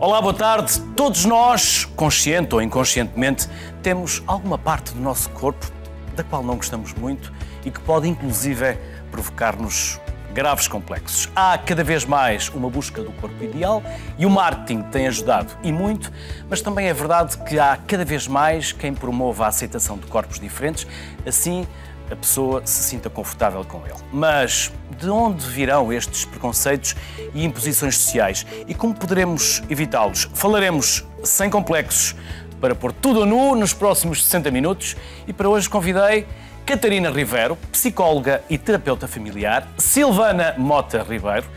Olá, boa tarde. Todos nós, consciente ou inconscientemente, temos alguma parte do nosso corpo da qual não gostamos muito e que pode, inclusive, provocar-nos graves complexos. Há cada vez mais uma busca do corpo ideal e o marketing tem ajudado e muito, mas também é verdade que há cada vez mais quem promova a aceitação de corpos diferentes, assim a pessoa se sinta confortável com ele. Mas de onde virão estes preconceitos e imposições sociais e como poderemos evitá-los? Falaremos sem complexos para pôr tudo a nu nos próximos 60 minutos e para hoje convidei Catarina Ribeiro, psicóloga e terapeuta familiar, Silvana Mota Ribeiro,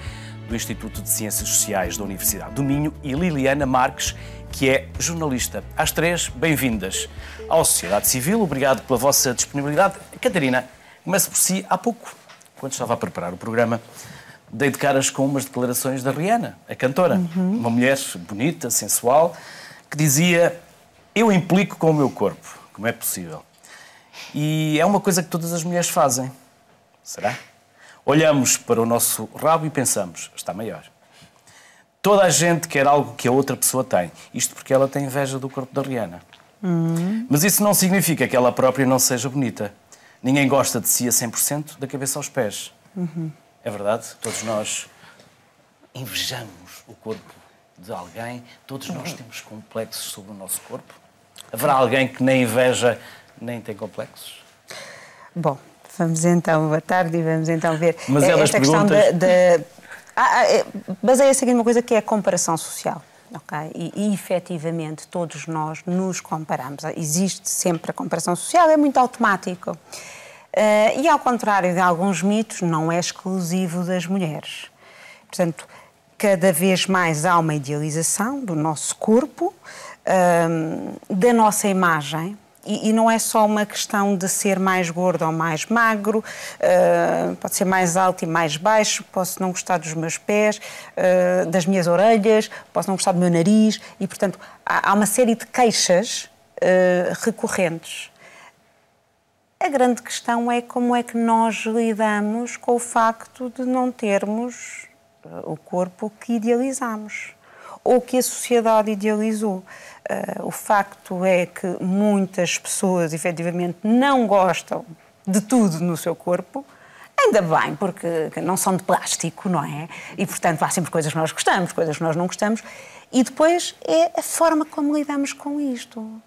do Instituto de Ciências Sociais da Universidade do Minho e Liliana Marques, que é jornalista. Às três, bem-vindas à Sociedade Civil. Obrigado pela vossa disponibilidade. Catarina, começo por si. Há pouco, quando estava a preparar o programa, dei de caras com umas declarações da Rihanna, a cantora. Uma mulher bonita, sensual, que dizia: eu implico com o meu corpo, como é possível. E é uma coisa que todas as mulheres fazem. Será? Olhamos para o nosso rabo e pensamos: está maior. Toda a gente quer algo que a outra pessoa tem. Isto porque ela tem inveja do corpo da Rihanna. Mas isso não significa que ela própria não seja bonita. Ninguém gosta de si a 100% da cabeça aos pés. É verdade? Todos nós invejamos o corpo de alguém. Todos nós temos complexos sobre o nosso corpo. Haverá alguém que nem inveja nem tem complexos? Bom, vamos então, boa tarde, e vamos então ver. Mas esta questão baseia-se aqui numa coisa que é a comparação social. Okay? E efetivamente todos nós nos comparamos. Existe sempre a comparação social, é muito automático. E ao contrário de alguns mitos, não é exclusivo das mulheres. Portanto, cada vez mais há uma idealização do nosso corpo, da nossa imagem. E não é só uma questão de ser mais gordo ou mais magro, pode ser mais alto e mais baixo, posso não gostar dos meus pés, das minhas orelhas, posso não gostar do meu nariz e, portanto, há uma série de queixas recorrentes. A grande questão é como é que nós lidamos com o facto de não termos o corpo que idealizamos ou que a sociedade idealizou. O facto é que muitas pessoas, efetivamente, não gostam de tudo no seu corpo. Ainda bem, porque não são de plástico, não é? E, portanto, há sempre coisas que nós gostamos, coisas que nós não gostamos. E depois é a forma como lidamos com isto.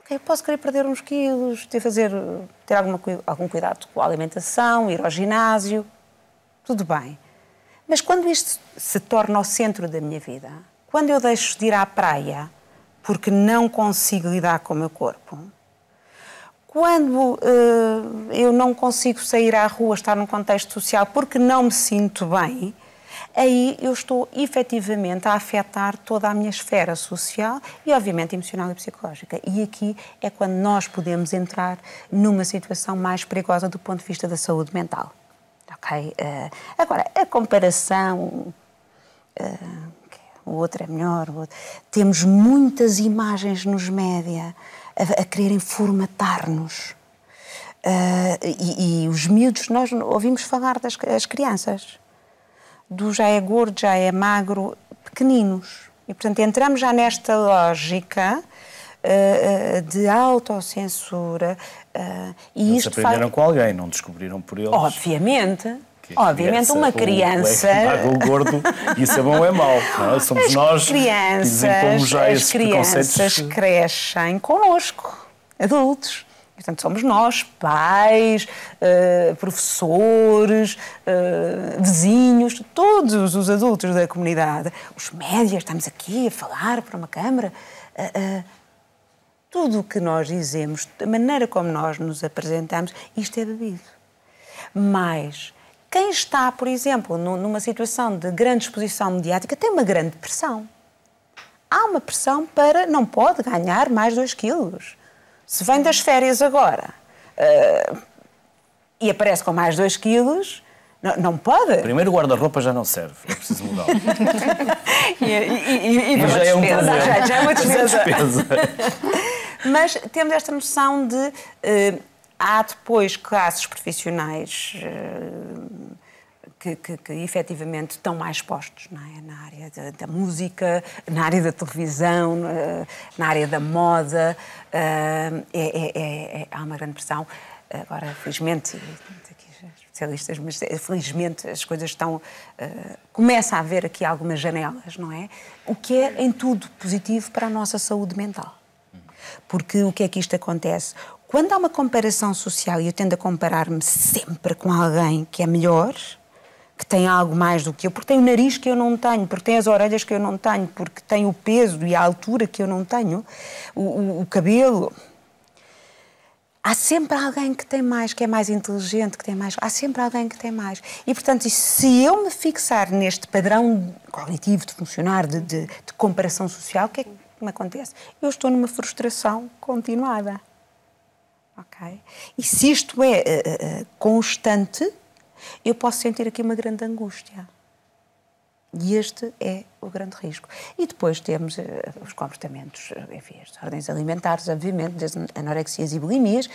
Okay, posso querer perder uns quilos, ter algum cuidado com a alimentação, ir ao ginásio, tudo bem. Mas quando isto se torna o centro da minha vida, quando eu deixo de ir à praia porque não consigo lidar com o meu corpo, quando eu não consigo sair à rua, estar num contexto social porque não me sinto bem, aí eu estou efetivamente a afetar toda a minha esfera social e, obviamente, emocional e psicológica. E aqui é quando nós podemos entrar numa situação mais perigosa do ponto de vista da saúde mental. Okay? Agora, a comparação... o outro é melhor, o outro... Temos muitas imagens nos média a quererem formatar-nos. E os miúdos, nós ouvimos falar das crianças, do já é gordo, já é magro, pequeninos. E, portanto, entramos já nesta lógica de autocensura. E isto aprenderam com alguém, não descobriram por eles. Obviamente. Obviamente, uma criança... O gordo, isso é bom ou é mau? Não? Somos nós que desenvolvemos já esses preconceitos. As crianças crescem connosco, adultos. Portanto, somos nós, pais, professores, vizinhos, todos os adultos da comunidade. Os médias, estamos aqui a falar para uma câmara. Tudo o que nós dizemos, a maneira como nós nos apresentamos, isto é bebido. Mas... quem está, por exemplo, numa situação de grande exposição mediática tem uma grande pressão. Há uma pressão para... não pode ganhar mais 2 quilos. Se vem das férias agora e aparece com mais 2 quilos, não pode. Primeiro, o guarda-roupa já não serve. É preciso mudar. e já é um problema. Já é uma despesa. Mas temos esta noção de... há depois classes profissionais que efetivamente estão mais expostos, não é? Na área da música, na área da televisão, na área da moda. Há uma grande pressão. Agora, felizmente, especialistas, mas felizmente as coisas estão... começa a haver aqui algumas janelas, não é? O que é, em tudo, positivo para a nossa saúde mental. Porque o que é que isto acontece? Quando há uma comparação social, e eu tendo a comparar-me sempre com alguém que é melhor, que tem algo mais do que eu, porque tem o nariz que eu não tenho, porque tem as orelhas que eu não tenho, porque tem o peso e a altura que eu não tenho, o cabelo... Há sempre alguém que tem mais, que é mais inteligente, que tem mais... Há sempre alguém que tem mais. E, portanto, se eu me fixar neste padrão cognitivo de funcionar, de comparação social, o que é que me acontece? Eu estou numa frustração continuada. Ok? E se isto é constante, eu posso sentir aqui uma grande angústia. E este é o grande risco. E depois temos os comportamentos, enfim, as ordens alimentares, obviamente, desde anorexias e bulimias,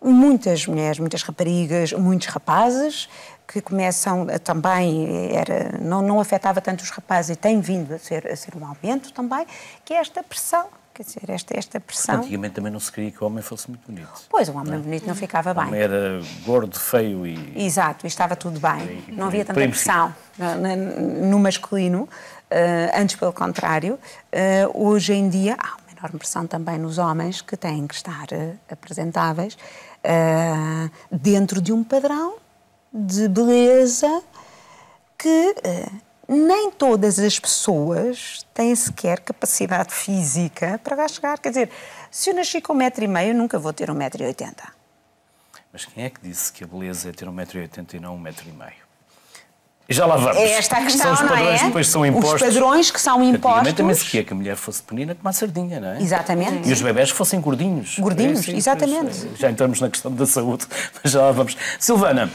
muitas mulheres, muitas raparigas, muitos rapazes, que começam também, não afetava tanto os rapazes e tem vindo a ser um aumento também, que é esta pressão. Quer dizer, esta pressão... Antigamente também não se queria que o homem fosse muito bonito. Pois, o homem bonito não ficava bem. O homem era gordo, feio e... Exato, e estava tudo bem. Não havia tanta pressão no masculino, antes pelo contrário. Hoje em dia há uma enorme pressão também nos homens que têm que estar apresentáveis dentro de um padrão de beleza que... nem todas as pessoas têm sequer capacidade física para lá chegar. Quer dizer, se eu nasci com 1,5 m, eu nunca vou ter 1,80 m. Mas quem é que disse que a beleza é ter 1,80 m e não 1,5 m? E já lá vamos. É esta a questão, são os padrões que depois são impostos. Os padrões que são impostos... Antigamente também se queria que a mulher fosse pequenina como a sardinha, não é? Exatamente. E os bebés que fossem gordinhos. Gordinhos, exatamente. Já entramos na questão da saúde, mas já lá vamos. Silvana...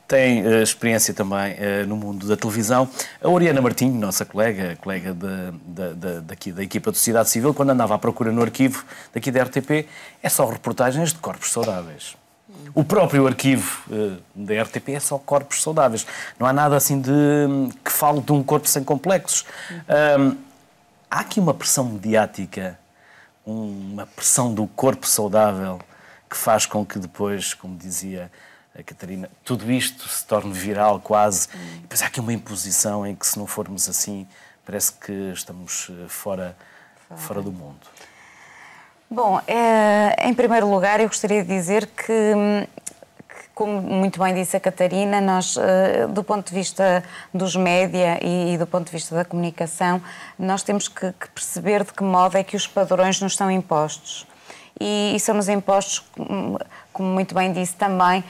tem experiência também no mundo da televisão. A Oriana Martinho, nossa colega daqui da equipa de Sociedade Civil, quando andava à procura no arquivo daqui da RTP, é só reportagens de corpos saudáveis. O próprio arquivo da RTP é só corpos saudáveis. Não há nada assim que fale de um corpo sem complexos. Há aqui uma pressão mediática, uma pressão do corpo saudável que faz com que depois, como dizia a Catarina, tudo isto se torne viral quase. E depois há aqui uma imposição em que, se não formos assim, parece que estamos fora do mundo. Bom, em primeiro lugar, eu gostaria de dizer que, como muito bem disse a Catarina, nós, do ponto de vista dos média e do ponto de vista da comunicação, nós temos que perceber de que modo é que os padrões nos são impostos. E são-nos impostos, como muito bem disse também,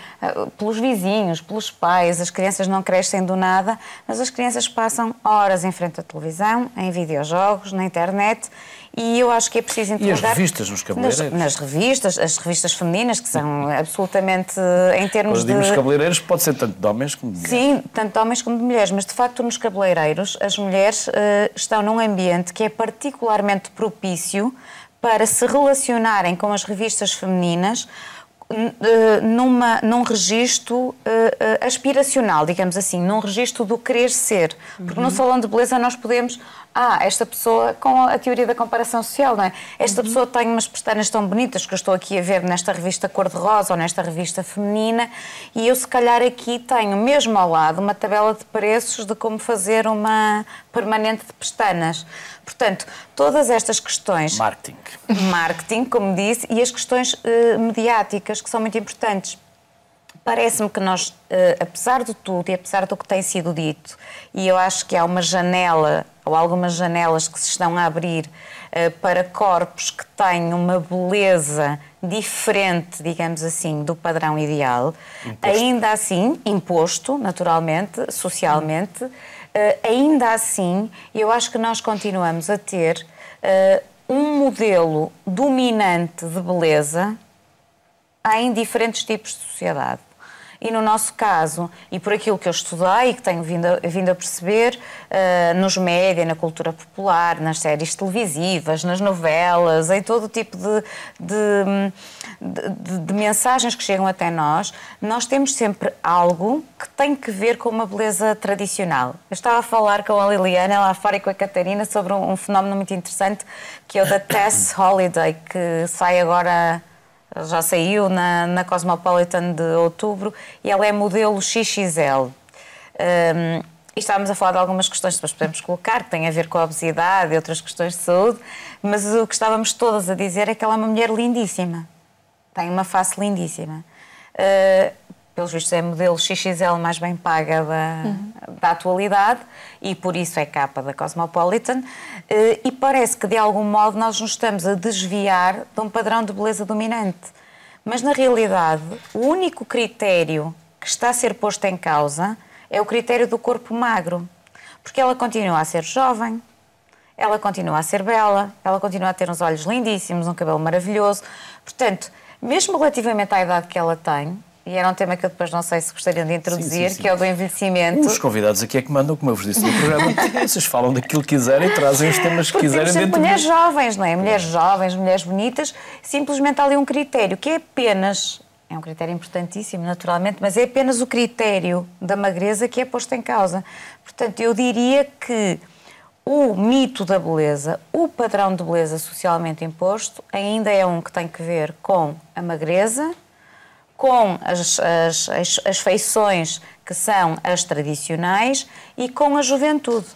pelos vizinhos, pelos pais. As crianças não crescem do nada, mas as crianças passam horas em frente à televisão, em videojogos, na internet, e eu acho que é preciso interrogar... E as revistas nos cabeleireiros? Nas revistas, as revistas femininas, que são absolutamente, em termos Quando digo nos cabeleireiros, pode ser tanto de homens como de mulheres. Sim, tanto de homens como de mulheres, mas de facto nos cabeleireiros as mulheres estão num ambiente que é particularmente propício para se relacionarem com as revistas femininas num registro aspiracional, digamos assim, num registro do querer ser. Porque no salão de beleza nós podemos... esta pessoa, com a teoria da comparação social, não é? Esta pessoa tem umas pestanas tão bonitas que eu estou aqui a ver nesta revista cor-de-rosa ou nesta revista feminina, e eu se calhar aqui tenho mesmo ao lado uma tabela de preços de como fazer uma permanente de pestanas. Portanto, todas estas questões... Marketing, como disse, e as questões mediáticas, que são muito importantes. Parece-me que nós, apesar de tudo e apesar do que tem sido dito, e eu acho que há uma janela, ou algumas janelas que se estão a abrir para corpos que têm uma beleza diferente, digamos assim, do padrão ideal, ainda assim, imposto, naturalmente, socialmente, ainda assim, eu acho que nós continuamos a ter um modelo dominante de beleza em diferentes tipos de sociedade. E no nosso caso, e por aquilo que eu estudei e que tenho vindo a perceber, nos média, na cultura popular, nas séries televisivas, nas novelas, em todo o tipo de mensagens que chegam até nós temos sempre algo que tem que ver com uma beleza tradicional. Eu estava a falar com a Liliana lá fora e com a Catarina sobre um fenómeno muito interessante, que é o da Tess Holliday, que sai agora, já saiu na Cosmopolitan de outubro, e ela é modelo XXL. E estávamos a falar de algumas questões que depois podemos colocar, que têm a ver com a obesidade e outras questões de saúde, mas o que estávamos todas a dizer é que ela é uma mulher lindíssima. Tem uma face lindíssima. Pelos vistos é modelo XXL mais bem paga da atualidade e por isso é capa da Cosmopolitan, e parece que de algum modo nós nos estamos a desviar de um padrão de beleza dominante. Mas na realidade o único critério que está a ser posto em causa é o critério do corpo magro, porque ela continua a ser jovem, ela continua a ser bela, ela continua a ter uns olhos lindíssimos, um cabelo maravilhoso, portanto, mesmo relativamente à idade que ela tem, e era um tema que eu depois não sei se gostariam de introduzir, sim. Que é o do envelhecimento. Os convidados aqui é que mandam, como eu vos disse no programa, vocês falam daquilo que quiserem, trazem os temas que quiserem dentro mulheres jovens, não é? Mulheres jovens, mulheres bonitas, simplesmente há ali um critério, que é apenas, é um critério importantíssimo, naturalmente, mas é apenas o critério da magreza que é posto em causa. Portanto, eu diria que o mito da beleza, o padrão de beleza socialmente imposto, ainda é um que tem que ver com a magreza, com as feições que são as tradicionais e com a juventude,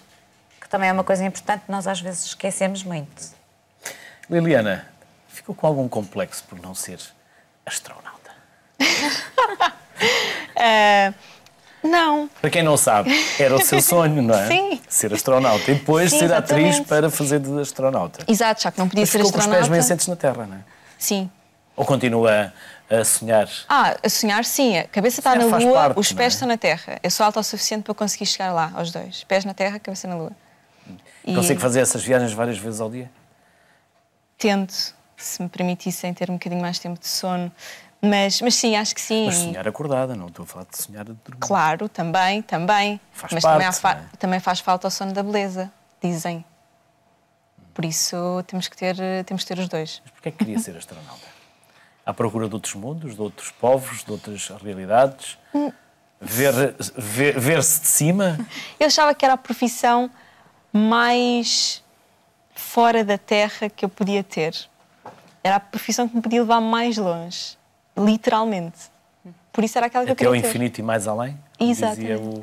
que também é uma coisa importante que nós às vezes esquecemos muito. Liliana, ficou com algum complexo por não ser astronauta? Não. Para quem não sabe, era o seu sonho, não é? Sim. Ser astronauta e depois Sim, ser exatamente. atriz para fazer de astronauta. Exato, já que não podia Mas ser ficou com os astronauta. pés bem assentes na Terra, não é? Sim. Ou continua a sonhar? A sonhar sim. A cabeça está na Faz Lua, parte, os não pés é? estão na Terra. Eu sou autossuficiente para conseguir chegar lá, aos dois. Pés na Terra, cabeça na Lua. Consigo fazer essas viagens várias vezes ao dia? Tento, se me permitissem ter um bocadinho mais tempo de sono. Mas sim, acho que sim. Mas sonhar acordada, não estou a falar de sonhar a dormir. Claro, também. Faz Mas parte, também faz falta o sono da beleza, dizem. Por isso temos que ter os dois. Mas porquê é que queria ser astronauta? À procura de outros mundos, de outros povos, de outras realidades? Ver-se de cima? Eu achava que era a profissão mais fora da Terra que eu podia ter. Era a profissão que me podia levar mais longe. Literalmente. Por isso era aquela que eu Até queria ao ter. infinito e mais além? Exatamente. Dizia o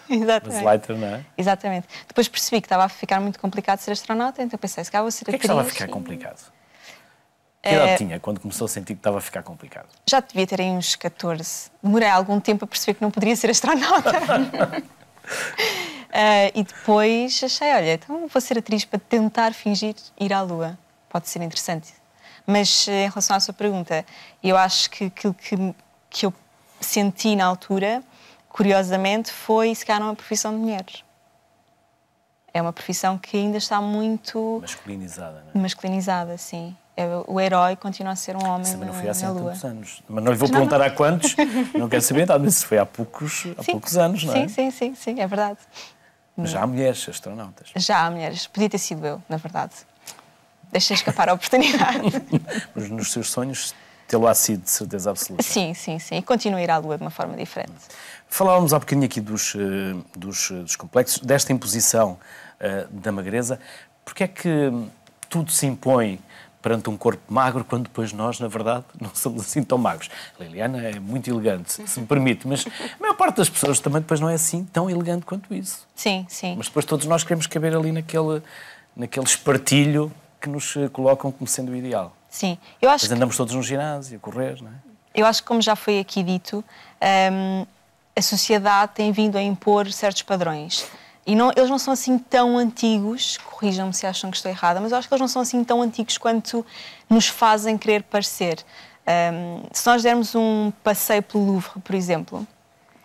Exatamente. Buzz Lightyear, não é? Exatamente. Depois percebi que estava a ficar muito complicado ser astronauta, então pensei, se calhar vou ser Porquê é que atriz. estava a ficar complicado? Que idade tinha quando começou a sentir que estava a ficar complicado? Já devia ter aí uns 14. Demorei algum tempo a perceber que não poderia ser astronauta. E depois achei, olha, então vou ser atriz para tentar fingir ir à Lua. Pode ser interessante. Mas em relação à sua pergunta, eu acho que aquilo que eu senti na altura, curiosamente, foi se calhar uma profissão de mulher. É uma profissão que ainda está muito... Masculinizada, não é? Masculinizada, sim. O herói continua a ser um homem Também não foi há assim na há Lua. tantos anos. Mas não lhe vou perguntar há quantos, não quero saber nada, mas isso foi há poucos anos, não é? Sim, é verdade. Mas já há mulheres astronautas. Já há mulheres. Podia ter sido eu, na verdade. Deixei escapar a oportunidade. Mas nos seus sonhos, tê-lo-á sido, de certeza absoluta. Sim. E continuo a ir à Lua de uma forma diferente. Falávamos há bocadinho aqui dos complexos, desta imposição da magreza. Porque é que tudo se impõe perante um corpo magro, quando depois nós, na verdade, não somos assim tão magros? A Liliana é muito elegante, se me permite, mas a maior parte das pessoas também depois não é assim tão elegante quanto isso. Sim. Mas depois todos nós queremos caber ali naquele espartilho que nos colocam como sendo o ideal. Sim. Eu acho Mas andamos todos no ginásio, a correr, não é? Eu acho que, como já foi aqui dito, a sociedade tem vindo a impor certos padrões. E eles não são assim tão antigos, corrijam-me se acham que estou errada, mas eu acho que eles não são assim tão antigos quanto nos fazem querer parecer. Se nós dermos um passeio pelo Louvre, por exemplo,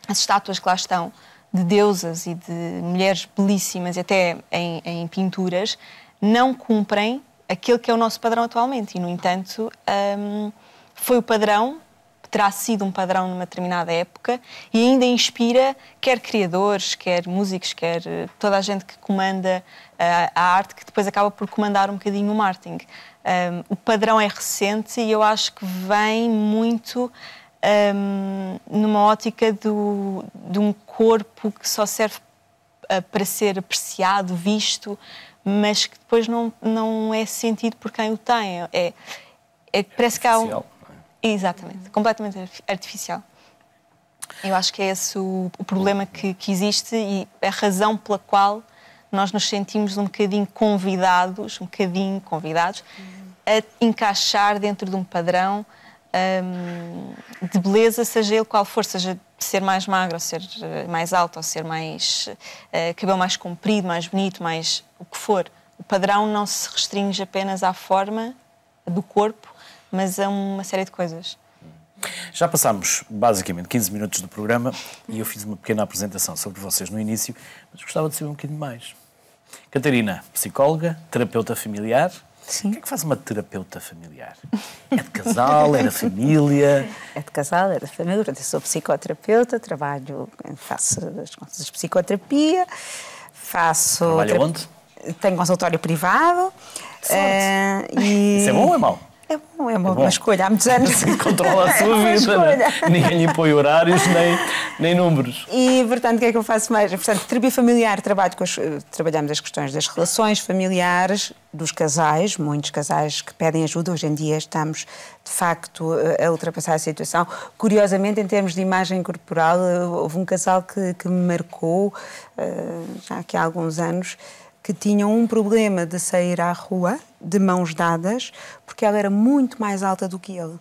as estátuas que lá estão, de deusas e de mulheres belíssimas, e até em pinturas, não cumprem aquele que é o nosso padrão atualmente. E, no entanto, foi o padrão terá sido um padrão numa determinada época e ainda inspira quer criadores, quer músicos, quer toda a gente que comanda a arte, que depois acaba por comandar um bocadinho o marketing. O padrão é recente e eu acho que vem muito numa ótica de um corpo que só serve para ser apreciado, visto, mas que depois não é sentido por quem o tem. Parece que há um... Exatamente, completamente artificial. Eu acho que é esse o problema que existe e a razão pela qual nós nos sentimos um bocadinho convidados a encaixar dentro de um padrão de beleza, seja ele qual for, seja ser mais magro, ou ser mais alto, ou ser mais cabelo mais comprido, mais bonito, mais o que for. O padrão não se restringe apenas à forma do corpo, mas a uma série de coisas. Já passámos basicamente 15 minutos do programa e eu fiz uma pequena apresentação sobre vocês no início, mas gostava de saber um bocadinho mais. Catarina, psicóloga, terapeuta familiar. Sim. O que é que faz uma terapeuta familiar? É de casal, é da família? É de casal, é da família. Eu sou psicoterapeuta, faço as contas de psicoterapia, Trabalha onde? Tenho consultório privado. Isso é bom ou é mau? É bom, é uma escolha. Há muitos anos. Controla a sua vida, né? Ninguém lhe impõe horários nem números. E, portanto, o que é que eu faço mais? Portanto, terapia familiar, trabalhamos as questões das relações familiares, dos casais, muitos casais que pedem ajuda. Hoje em dia estamos, de facto, a ultrapassar a situação. Curiosamente, em termos de imagem corporal, houve um casal que me marcou, já aqui há alguns anos, que tinham um problema de sair à rua, de mãos dadas, porque ela era muito mais alta do que ele.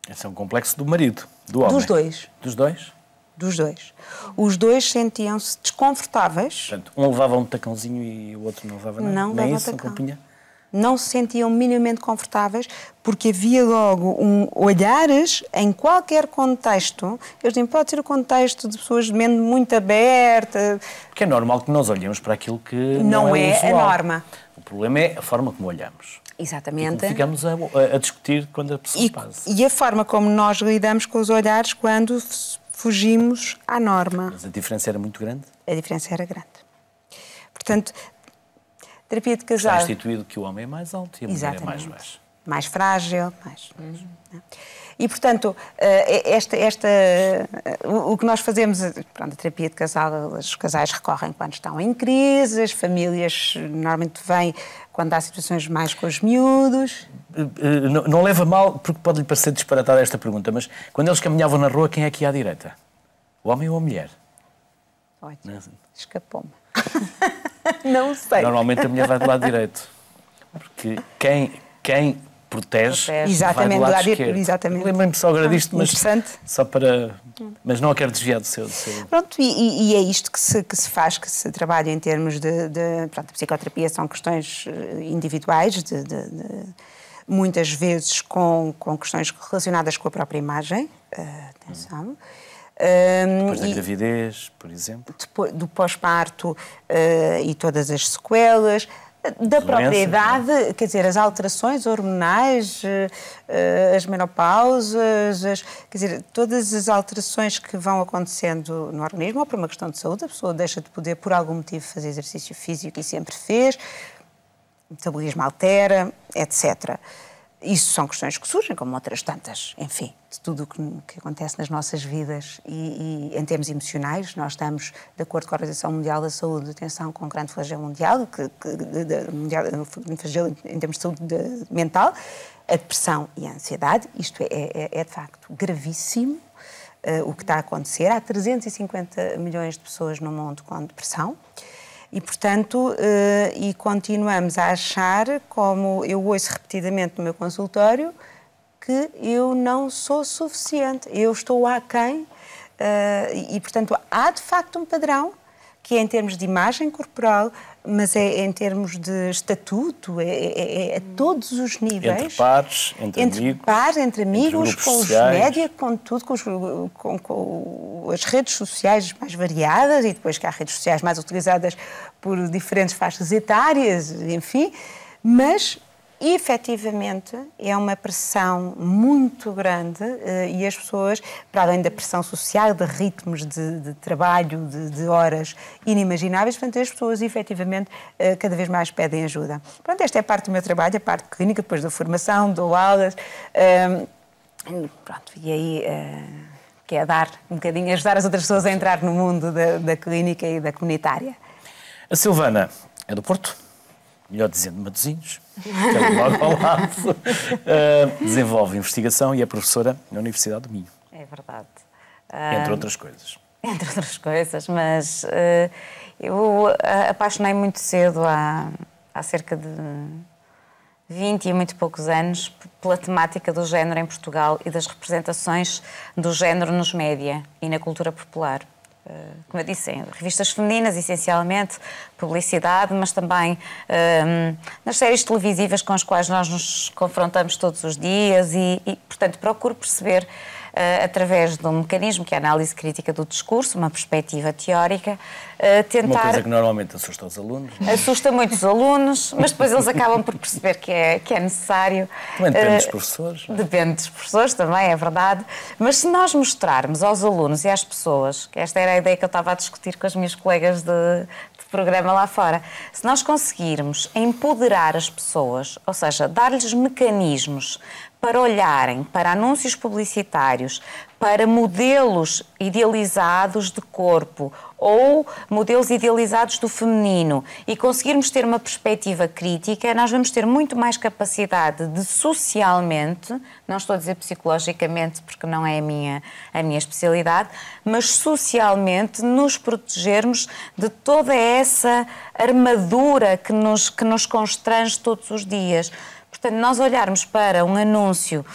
Esse é um complexo do marido, do homem. Dos dois. Dos dois? Dos dois. Os dois sentiam-se desconfortáveis. Portanto, um levava um tacãozinho e o outro não levava nada? Não nem levava isso, tacão. não compunha? Não se sentiam minimamente confortáveis, porque havia logo olhares em qualquer contexto. Eu digo, pode ser o contexto de pessoas de mente muito aberta. Porque é normal que nós olhemos para aquilo que Não é é usual. a norma. O problema é a forma como olhamos. Exatamente. E como ficamos a discutir quando a pessoa passa. E a forma como nós lidamos com os olhares quando fugimos à norma. Mas a diferença era muito grande? A diferença era grande. Portanto, terapia de Está casal... instituído que o homem é mais alto e a mulher é mais baixa. Mais frágil, mais... E, portanto, o que nós fazemos, pronto, a terapia de casal, os casais recorrem quando estão em crise, as famílias normalmente vêm quando há situações mais com os miúdos. Não leva mal, porque pode-lhe parecer disparatada esta pergunta, mas quando eles caminhavam na rua, quem é que ia à direita? O homem ou a mulher? Olha, Não. escapou-me. Não sei. Normalmente a mulher vai do lado direito. Porque quem protege vai do lado esquerdo. Exatamente. Lembrei-me só agora disto, mas só para... Mas não a quero desviar do seu... Pronto, e é isto que se faz, que se trabalha em termos pronto, a psicoterapia são questões individuais, muitas vezes com questões relacionadas com a própria imagem. Atenção. Depois da gravidez, por exemplo. Do pós-parto e todas as sequelas, da própria idade, quer dizer, as alterações hormonais, as menopausas, quer dizer, todas as alterações que vão acontecendo no organismo, ou por uma questão de saúde, a pessoa deixa de poder, por algum motivo, fazer exercício físico e sempre fez, o metabolismo altera, etc. Isso são questões que surgem, como outras tantas, enfim, de tudo o que acontece nas nossas vidas e em termos emocionais. Nós estamos, de acordo com a Organização Mundial da Saúde, atenção, com um grande flagelo mundial, flagelo em termos de saúde mental, a depressão e a ansiedade. Isto é de facto gravíssimo, o que está a acontecer. Há 350 milhões de pessoas no mundo com depressão. E, portanto, e continuamos a achar, como eu ouço repetidamente no meu consultório, que eu não sou suficiente, eu estou aquém. E, portanto, há de facto um padrão que é em termos de imagem corporal, mas é em termos de estatuto, é a todos os níveis. Entre pares, entre amigos. Pares, entre amigos, entre com os média, com tudo, com as redes sociais mais variadas, e depois que há redes sociais mais utilizadas por diferentes faixas etárias, enfim, mas E, efetivamente, é uma pressão muito grande e as pessoas, para além da pressão social, de ritmos de trabalho, de horas inimagináveis, portanto, as pessoas, efetivamente, cada vez mais pedem ajuda. Pronto, esta é a parte do meu trabalho, a parte clínica, depois da formação, dou aulas. Pronto, e aí que é dar um bocadinho, ajudar as outras pessoas a entrar no mundo da clínica e da comunitária. A Silvana é do Porto, melhor dizendo, Matosinhos, que é logo ao lado. Desenvolve investigação e é professora na Universidade do Minho. É verdade. Entre outras coisas. Entre outras coisas, mas eu apaixonei muito cedo, há cerca de 20 e muito poucos anos, pela temática do género em Portugal e das representações do género nos média e na cultura popular. Como eu disse, em revistas femininas, essencialmente, publicidade, mas também nas séries televisivas com as quais nós nos confrontamos todos os dias e portanto, procuro perceber, através de um mecanismo que é a análise crítica do discurso, uma perspectiva teórica, tentar... Uma coisa que normalmente assusta os alunos. Assusta muito os alunos, mas depois eles acabam por perceber que é necessário. Também depende dos professores. Depende dos professores também, é verdade. Mas se nós mostrarmos aos alunos e às pessoas, que esta era a ideia que eu estava a discutir com as minhas colegas de programa lá fora, se nós conseguirmos empoderar as pessoas, ou seja, dar-lhes mecanismos para olharem para anúncios publicitários, para modelos idealizados de corpo ou modelos idealizados do feminino e conseguirmos ter uma perspectiva crítica, nós vamos ter muito mais capacidade de socialmente, não estou a dizer psicologicamente porque não é a minha especialidade, mas socialmente nos protegermos de toda essa armadura que nos constrange todos os dias. Portanto, nós olharmos para um anúncio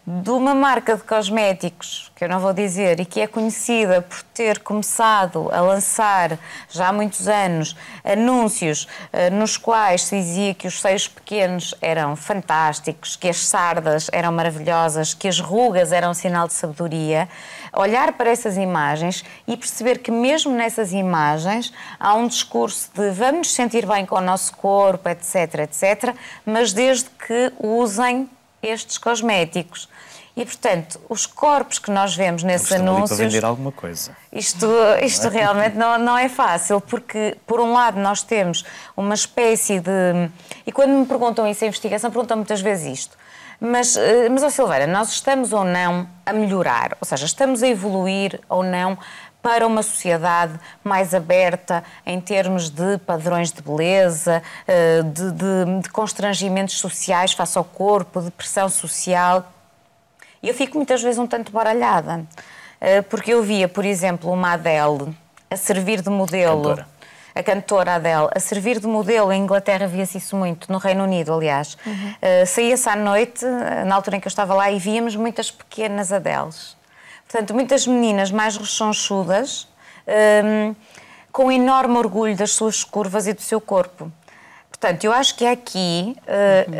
de uma marca de cosméticos, que eu não vou dizer, e que é conhecida por ter começado a lançar já há muitos anos anúncios nos quais se dizia que os seios pequenos eram fantásticos, que as sardas eram maravilhosas, que as rugas eram um sinal de sabedoria, olhar para essas imagens e perceber que mesmo nessas imagens há um discurso de vamos nos sentir bem com o nosso corpo, etc, etc, mas desde que usem estes cosméticos. E, portanto, os corpos que nós vemos nesses anúncios... para vender alguma coisa. Isto realmente não é fácil, porque, por um lado, nós temos uma espécie de... E quando me perguntam isso em investigação, perguntam muitas vezes isto. Mas ó Silveira, nós estamos ou não a melhorar? Ou seja, estamos a evoluir ou não para uma sociedade mais aberta em termos de padrões de beleza, de constrangimentos sociais face ao corpo, de pressão social? E eu fico muitas vezes um tanto baralhada, porque eu via, por exemplo, uma Adele a servir de modelo... A cantora Adele, a servir de modelo, em Inglaterra via-se isso muito, no Reino Unido, aliás. Saía-se à noite, na altura em que eu estava lá, e víamos muitas pequenas Adeles. Portanto, muitas meninas mais rechonchudas, com enorme orgulho das suas curvas e do seu corpo. Portanto, eu acho que aqui,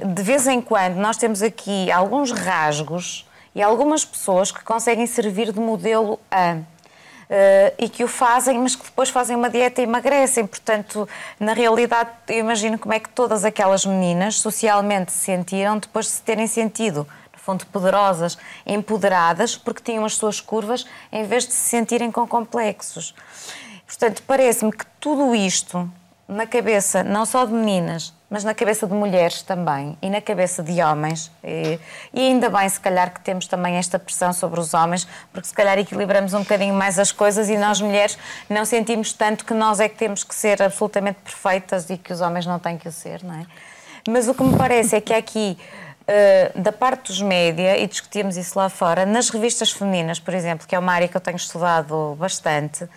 de vez em quando, nós temos aqui alguns rasgos e algumas pessoas que conseguem servir de modelo e que o fazem, mas que depois fazem uma dieta e emagrecem. Portanto, na realidade, eu imagino como é que todas aquelas meninas socialmente se sentiram depois de se terem sentido, no fundo, poderosas, empoderadas, porque tinham as suas curvas, em vez de se sentirem com complexos. Portanto, parece-me que tudo isto, na cabeça não só de meninas, mas na cabeça de mulheres também e na cabeça de homens, e ainda bem, se calhar, que temos também esta pressão sobre os homens, porque se calhar equilibramos um bocadinho mais as coisas e nós, mulheres, não sentimos tanto que nós é que temos que ser absolutamente perfeitas e que os homens não têm que o ser, não é? Mas o que me parece é que aqui, da parte dos média, e discutíamos isso lá fora, nas revistas femininas, por exemplo, que é uma área que eu tenho estudado bastante,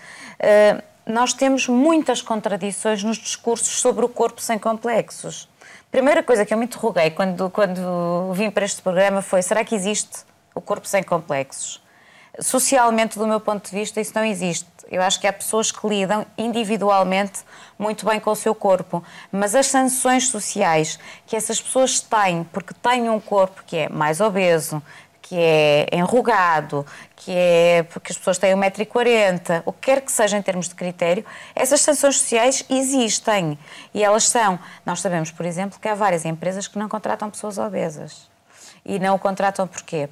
nós temos muitas contradições nos discursos sobre o corpo sem complexos. A primeira coisa que eu me interroguei quando vim para este programa foi: será que existe o corpo sem complexos? Socialmente, do meu ponto de vista, isso não existe. Eu acho que há pessoas que lidam individualmente muito bem com o seu corpo, mas as sanções sociais que essas pessoas têm porque têm um corpo que é mais obeso, que é enrugado, que é porque as pessoas têm 1,40 m, o que quer que seja em termos de critério, essas sanções sociais existem. E elas são... Nós sabemos, por exemplo, que há várias empresas que não contratam pessoas obesas. E não o contratam porquê?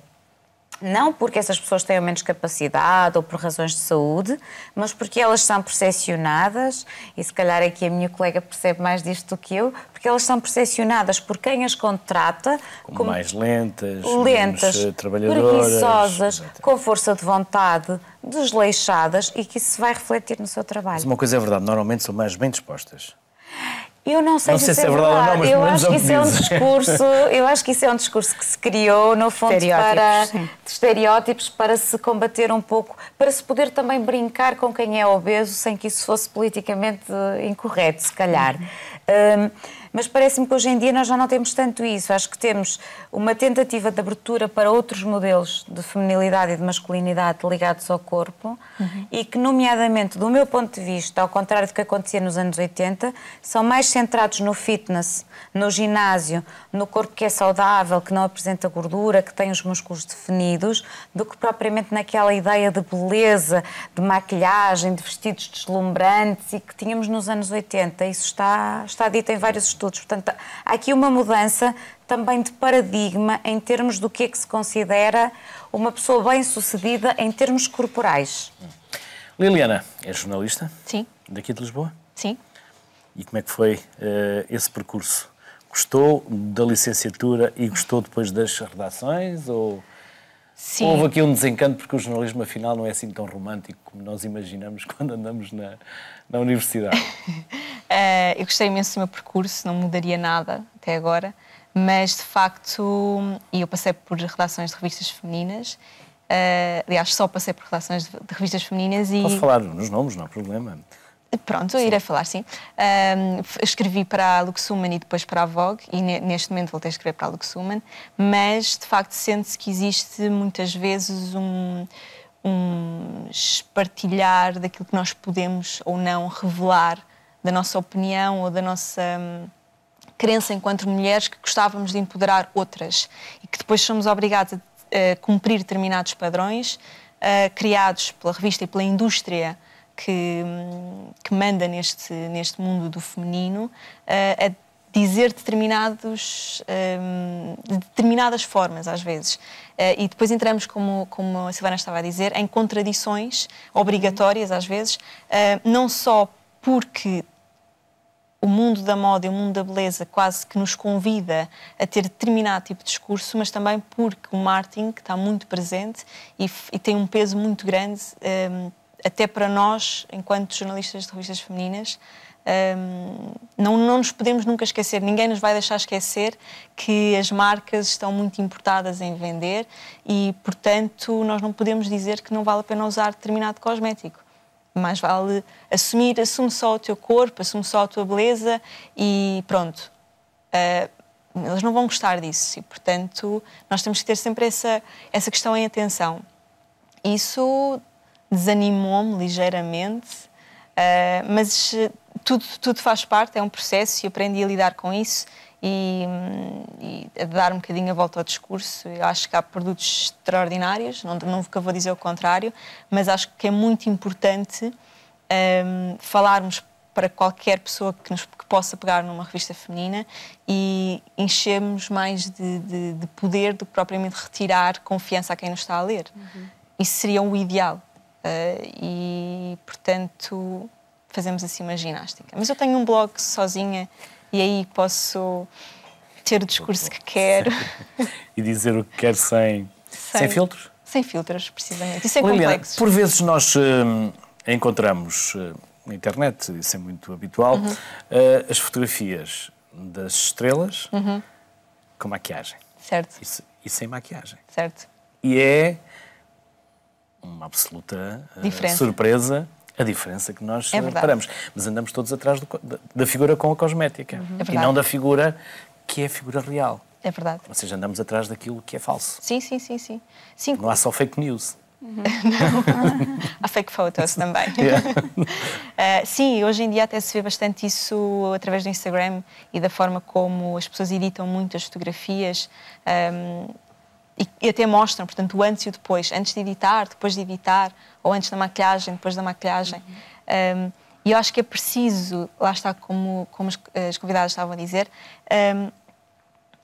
Não porque essas pessoas tenham menos capacidade ou por razões de saúde, mas porque elas são percepcionadas, e se calhar aqui a minha colega percebe mais disto do que eu, porque elas são percepcionadas por quem as contrata como mais lentas, menos trabalhadoras, preguiçosas, com força de vontade, desleixadas, e que isso se vai refletir no seu trabalho. Mas uma coisa é verdade, normalmente são mais bem dispostas. Eu não sei se é verdade ou não, mas eu acho que isso é um discurso. Eu acho que isso é um discurso que se criou no fundo de estereótipos para se combater um pouco, para se poder também brincar com quem é obeso sem que isso fosse politicamente incorreto, se calhar. Mas parece-me que hoje em dia nós já não temos tanto isso. Acho que temos uma tentativa de abertura para outros modelos de feminilidade e de masculinidade ligados ao corpo e que, nomeadamente, do meu ponto de vista, ao contrário do que acontecia nos anos 80, são mais centrados no fitness, no ginásio, no corpo que é saudável, que não apresenta gordura, que tem os músculos definidos, do que propriamente naquela ideia de beleza, de maquilhagem, de vestidos deslumbrantes e que tínhamos nos anos 80. Isso está dito em vários estudos. Portanto, há aqui uma mudança também de paradigma em termos do que é que se considera uma pessoa bem-sucedida em termos corporais. Liliana, é jornalista? Sim. Daqui de Lisboa? Sim. E como é que foi esse percurso? Gostou da licenciatura e gostou depois das redações? Ou Sim. houve aqui um desencanto porque o jornalismo, afinal, não é assim tão romântico como nós imaginamos quando andamos na universidade? Eu gostei imenso do meu percurso, não mudaria nada até agora, mas de facto, e eu passei por redações de revistas femininas, aliás, só passei por redações de revistas femininas e... Posso falar nos nomes, não há problema. Pronto, irei falar, sim. Escrevi para a Luxwoman e depois para a Vogue, e neste momento voltei a escrever para a Luxwoman, mas de facto sente-se que existe muitas vezes um espartilhar daquilo que nós podemos ou não revelar da nossa opinião ou da nossa crença enquanto mulheres que gostávamos de empoderar outras e que depois somos obrigadas a cumprir determinados padrões criados pela revista e pela indústria que manda neste mundo do feminino, a dizer de determinadas formas, às vezes. E depois entramos, como a Silvana estava a dizer, em contradições obrigatórias, às vezes, não só porque o mundo da moda e o mundo da beleza quase que nos convida a ter determinado tipo de discurso, mas também porque o marketing está muito presente e tem um peso muito grande, até para nós, enquanto jornalistas de revistas femininas. Não nos podemos nunca esquecer, ninguém nos vai deixar esquecer que as marcas estão muito importadas em vender e, portanto, nós não podemos dizer que não vale a pena usar determinado cosmético. Mais vale assume só o teu corpo, assume só a tua beleza e pronto. Eles não vão gostar disso e, portanto, nós temos que ter sempre essa questão em atenção. Isso desanimou-me ligeiramente, mas tudo faz parte, é um processo e aprendi a lidar com isso e a dar um bocadinho a volta ao discurso. Eu acho que há produtos extraordinários, nunca vou dizer o contrário, mas acho que é muito importante falarmos para qualquer pessoa que possa pegar numa revista feminina e enchermos mais de poder do que propriamente retirar confiança a quem nos está a ler. Isso seria o ideal. E, portanto, fazemos assim uma ginástica. Mas eu tenho um blog sozinha e aí posso ter o discurso que quero. E dizer o que quero sem filtros? Sem filtros, precisamente. E sem Liliana, complexos. por vezes nós encontramos na internet, isso é muito habitual, as fotografias das estrelas com maquiagem. Certo. E sem maquiagem. Certo. E é uma absoluta surpresa a diferença que nós reparamos. Mas andamos todos atrás da figura com a cosmética e não da figura que é a figura real. É verdade. Ou seja, andamos atrás daquilo que é falso. Sim. Não há só fake news. Não. Há fake photos também. Sim, hoje em dia até se vê bastante isso através do Instagram e da forma como as pessoas editam muito as fotografias. e até mostram, portanto, o antes e o depois. Antes de editar, depois de editar, ou antes da maquilhagem, depois da maquilhagem. E eu acho que é preciso, lá está, como as convidadas estavam a dizer,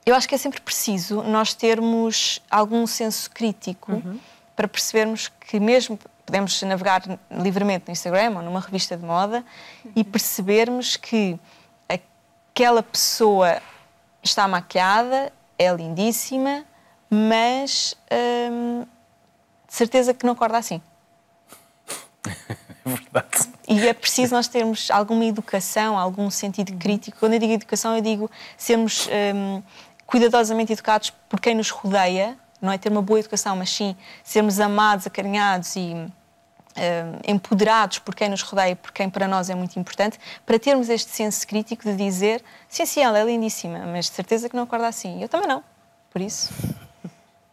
eu acho que é sempre preciso nós termos algum senso crítico para percebermos que mesmo podemos navegar livremente no Instagram ou numa revista de moda e percebermos que aquela pessoa está maquiada, é lindíssima, mas de certeza que não acorda assim. É verdade. E é preciso nós termos alguma educação, algum sentido crítico. Quando eu digo educação, eu digo sermos cuidadosamente educados por quem nos rodeia, não é ter uma boa educação, mas sim sermos amados, acarinhados e empoderados por quem nos rodeia, por quem para nós é muito importante, para termos este senso crítico de dizer sim, ela é lindíssima, mas de certeza que não acorda assim. Eu também não. Por isso,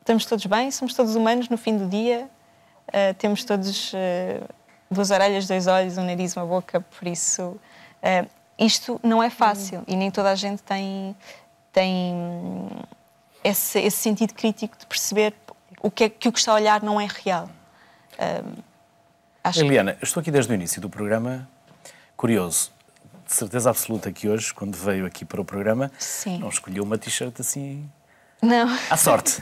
estamos todos bem, somos todos humanos no fim do dia, temos todos 2 orelhas, 2 olhos, um nariz, uma boca, por isso isto não é fácil e nem toda a gente tem esse sentido crítico de perceber que o que está a olhar não é real. Eliana, eu estou aqui desde o início do programa, curioso, de certeza absoluta que hoje, quando veio aqui para o programa, Sim. não escolheu uma t-shirt assim... Não. À sorte.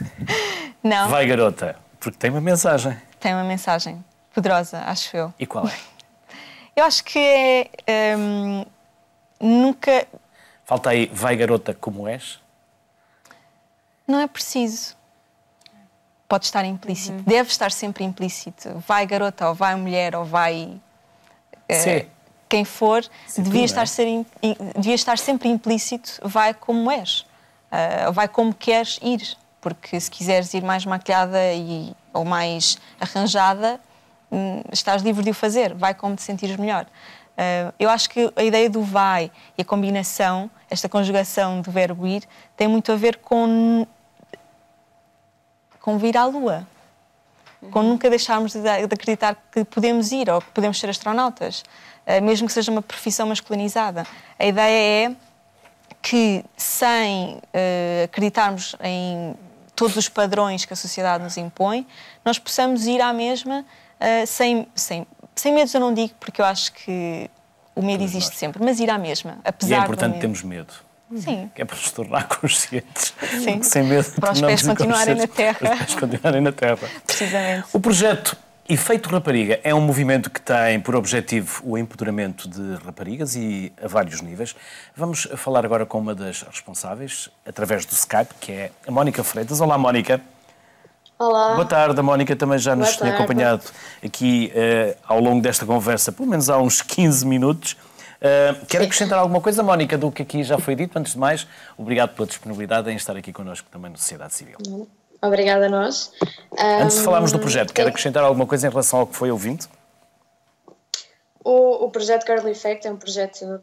Não. Vai, garota, porque tem uma mensagem. Tem uma mensagem poderosa, acho eu. E qual é? Eu acho que é... nunca... Falta aí, vai, garota, como és? Não é preciso. Pode estar implícito. Deve estar sempre implícito. Vai, garota, ou vai, mulher, ou vai... quem for, devia estar sempre implícito, vai como és. Vai como queres ir. Porque se quiseres ir mais maquilhada ou mais arranjada, estás livre de o fazer. Vai como te sentires melhor. Eu acho que a ideia do vai e a combinação, esta conjugação do verbo ir, tem muito a ver com vir à Lua. Com nunca deixarmos de acreditar que podemos ir ou que podemos ser astronautas. Mesmo que seja uma profissão masculinizada. A ideia é que, sem acreditarmos em todos os padrões que a sociedade nos impõe, nós possamos ir à mesma sem medos, eu não digo, porque eu acho que o medo existe sempre, mas ir à mesma, apesar e é importante do medo. termos medo. Sim. Que é para nos tornar conscientes. Sim. Sem medo, para os pés continuarem na terra. Para os pés continuarem na terra. Precisamente. O projeto Efeito Rapariga é um movimento que tem por objetivo o empoderamento de raparigas e a vários níveis. Vamos falar agora com uma das responsáveis, através do Skype, que é a Mónica Freitas. Olá, Mónica. Olá. Boa tarde, a Mónica também já nos tem tarde. acompanhado aqui ao longo desta conversa, pelo menos há uns 15 minutos. Quer acrescentar alguma coisa, Mónica, do que aqui já foi dito? Antes de mais, obrigado pela disponibilidade em estar aqui connosco também no Sociedade Civil. Obrigada a nós. Antes de falarmos do projeto, quer acrescentar alguma coisa em relação ao que foi ouvindo? O projeto Girl Effect é um projeto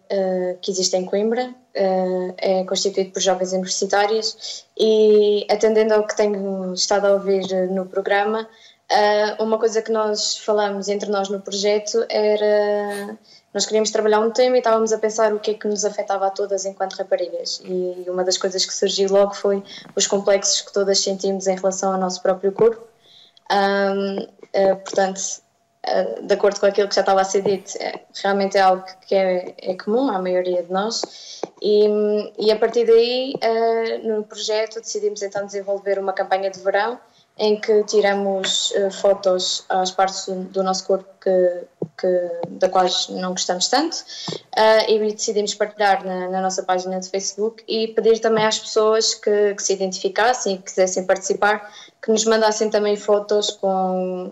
que existe em Coimbra, é constituído por jovens universitárias e, atendendo ao que tenho estado a ouvir no programa, uma coisa que nós falamos entre nós no projeto era... Nós queríamos trabalhar um tema e estávamos a pensar o que é que nos afetava a todas enquanto raparigas. E uma das coisas que surgiu logo foi os complexos que todas sentimos em relação ao nosso próprio corpo. Portanto, de acordo com aquilo que já estava a ser dito, realmente é algo que é comum à maioria de nós. E a partir daí, no projeto, decidimos então desenvolver uma campanha de verão em que tiramos fotos às partes do nosso corpo da quais não gostamos tanto e decidimos partilhar na nossa página de Facebook e pedir também às pessoas que se identificassem e que quisessem participar, que nos mandassem também fotos com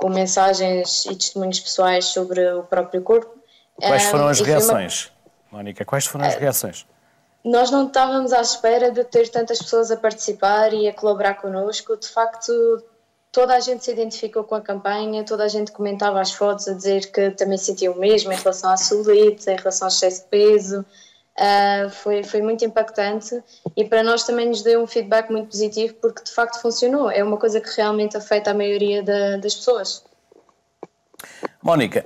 mensagens e testemunhos pessoais sobre o próprio corpo. Quais foram as reações, Mónica? Quais foram as reações? Nós não estávamos à espera de ter tantas pessoas a participar e a colaborar connosco. De facto, toda a gente se identificou com a campanha, toda a gente comentava as fotos a dizer que também sentia o mesmo em relação à celulite, em relação ao excesso de peso. Foi muito impactante e para nós também nos deu um feedback muito positivo porque de facto funcionou. É uma coisa que realmente afeta a maioria das pessoas. Mónica,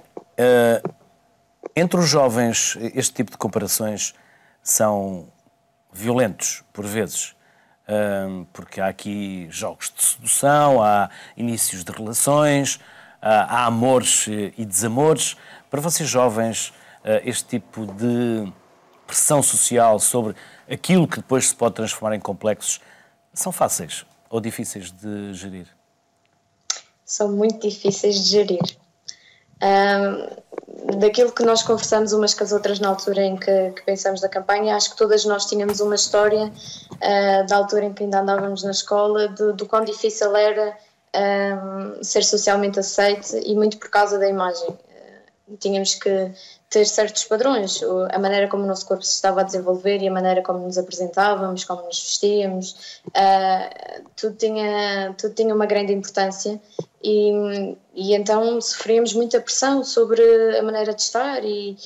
entre os jovens este tipo de comparações são violentos, por vezes. porque há aqui jogos de sedução, há inícios de relações, há amores e desamores. Para vocês jovens, este tipo de pressão social sobre aquilo que depois se pode transformar em complexos, são fáceis ou difíceis de gerir? São muito difíceis de gerir. Daquilo que nós conversamos umas com as outras na altura em que pensamos da campanha, acho que todas nós tínhamos uma história da altura em que ainda andávamos na escola, do quão difícil era ser socialmente aceite, e muito por causa da imagem. Tínhamos que ter certos padrões, a maneira como o nosso corpo se estava a desenvolver e a maneira como nos apresentávamos, como nos vestíamos, tudo tinha uma grande importância, e então sofríamos muita pressão sobre a maneira de estar e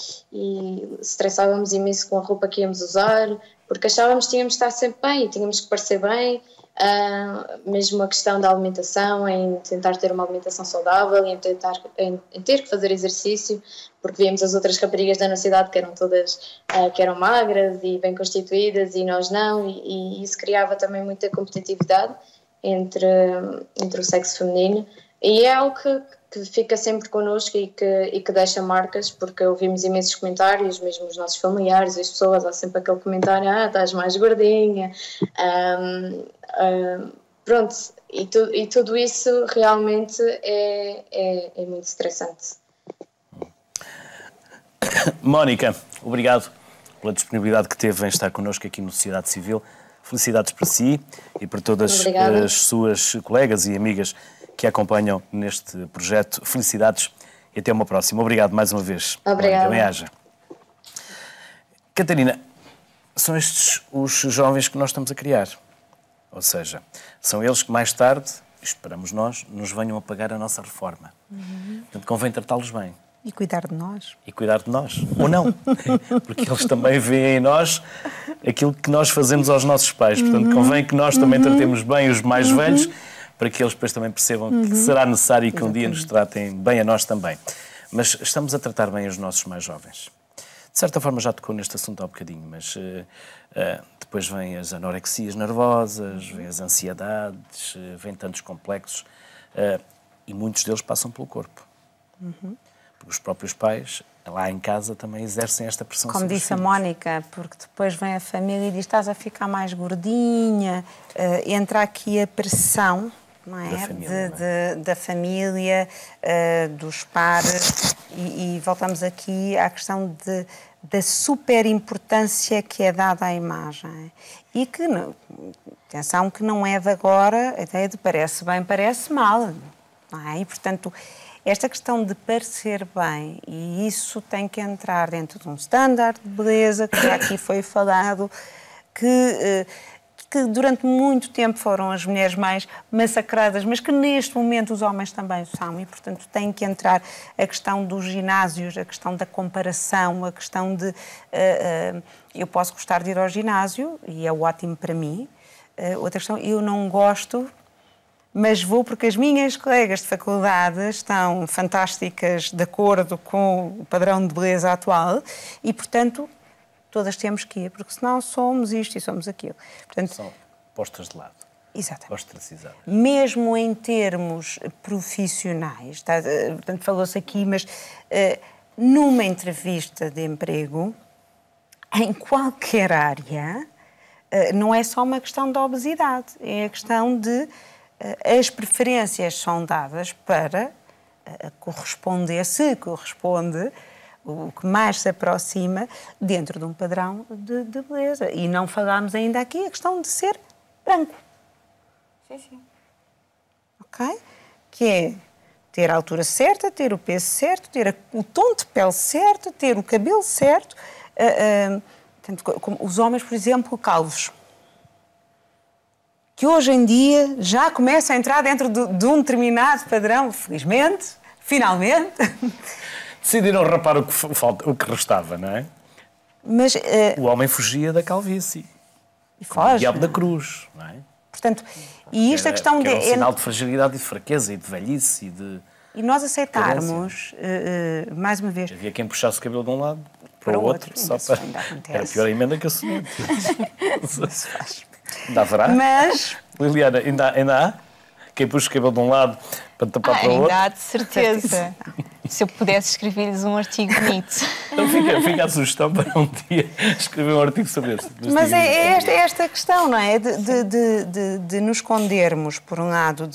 estressávamos imenso com a roupa que íamos usar, porque achávamos que tínhamos de estar sempre bem, tínhamos que parecer bem. Mesmo a questão da alimentação, em tentar ter uma alimentação saudável, em ter que fazer exercício, porque víamos as outras raparigas da nossa cidade que eram todas que eram magras e bem constituídas e nós não, e isso criava também muita competitividade entre o sexo feminino, e é algo que fica sempre connosco e que deixa marcas, porque ouvimos imensos comentários, mesmo os nossos familiares, as pessoas, há sempre aquele comentário: estás mais gordinha, pronto, e tudo isso realmente é muito estressante. Mónica, obrigado pela disponibilidade que teve em estar connosco aqui no Sociedade Civil. Felicidades para si e para todas as suas colegas e amigas que a acompanham neste projeto. Felicidades e até uma próxima. Obrigado mais uma vez. Obrigada. Bem-aja. Catarina, são estes os jovens que nós estamos a criar. Ou seja, são eles que mais tarde, esperamos nós, nos venham a pagar a nossa reforma. Portanto, convém tratá-los bem. E cuidar de nós. E cuidar de nós. Ou não. Porque eles também veem em nós aquilo que nós fazemos aos nossos pais. Portanto, convém que nós também tratemos bem os mais velhos, para que eles depois também percebam que será necessário que um dia nos tratem bem a nós também. Mas estamos a tratar bem os nossos mais jovens. De certa forma já tocou neste assunto há um bocadinho, mas depois vêm as anorexias nervosas, vêm as ansiedades, vêm tantos complexos, e muitos deles passam pelo corpo. Porque os próprios pais, lá em casa, também exercem esta pressão. Como disse a Mónica, porque depois vem a família e diz: estás a ficar mais gordinha, entra aqui a pressão, não é? Da família, dos pares, e voltamos aqui à questão da super importância que é dada à imagem. E que, atenção, que não é de agora a ideia de parece bem, parece mal, não é? E, portanto, esta questão de parecer bem, e isso tem que entrar dentro de um standard de beleza, que aqui foi falado, que durante muito tempo foram as mulheres mais massacradas, mas que neste momento os homens também são, e portanto tem que entrar a questão dos ginásios, a questão da comparação, a questão de... eu posso gostar de ir ao ginásio, e é ótimo para mim. Outra questão, eu não gosto... mas vou porque as minhas colegas de faculdade estão fantásticas de acordo com o padrão de beleza atual e, portanto, todas temos que ir, porque senão somos isto e somos aquilo. Portanto, são postas de lado. Exatamente. Ostracizadas. Mesmo em termos profissionais, portanto, falou-se aqui, mas numa entrevista de emprego, em qualquer área, não é só uma questão de obesidade, é a questão de... as preferências são dadas para corresponder, se corresponde, o que mais se aproxima dentro de um padrão de beleza. E não falámos ainda aqui a questão de ser branco. Sim. Ok? Que é ter a altura certa, ter o peso certo, ter o tom de pele certo, ter o cabelo certo. Como os homens, por exemplo, calvos, que hoje em dia já começa a entrar dentro de um determinado padrão, felizmente, finalmente. Decidiram rapar o que restava, não é? Mas, o homem fugia da calvície. E foge. O diabo da cruz, não é? Portanto, e isto a questão de... Era um sinal de fragilidade e de fraqueza e de velhice e de... E nós aceitarmos, mais uma vez... Havia quem puxasse o cabelo de um lado para o outro, só para... Era a pior emenda que a seguinte. Isso faz. Ainda haverá? Mas... Liliana, ainda há? Quem puxa o cabelo de um lado para tapar para o outro? Ainda há, de certeza. Se eu pudesse escrever-lhes um artigo bonito. Então fica a sugestão para um dia escrever um artigo sobre isso. Mas é esta questão, não é? De nos escondermos, por um lado,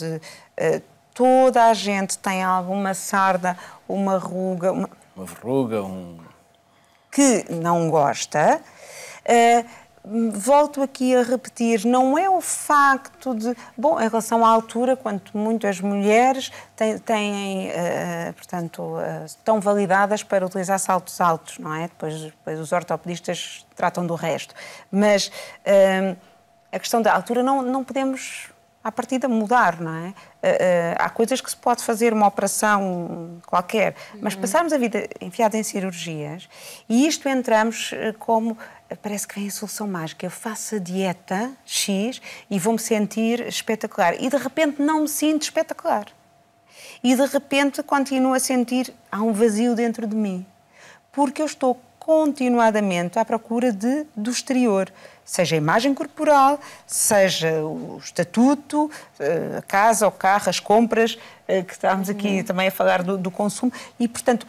toda a gente tem alguma sarda, uma ruga... Uma verruga, que não gosta. Volto aqui a repetir, não é o facto de... Bom, em relação à altura, quanto muito as mulheres estão validadas para utilizar saltos altos, não é? Depois os ortopedistas tratam do resto. Mas a questão da altura não podemos, à partida, mudar, não é? Há coisas que se pode fazer uma operação qualquer, mas passarmos a vida enfiada em cirurgias e isto entramos como... Parece que vem a solução mágica. Eu faço a dieta X e vou-me sentir espetacular. E de repente não me sinto espetacular. E de repente continuo a sentir... Há um vazio dentro de mim. Porque eu estou continuadamente à procura do exterior. Seja a imagem corporal, seja o estatuto, a casa, o carro, as compras, que estamos aqui também a falar do consumo. E, portanto,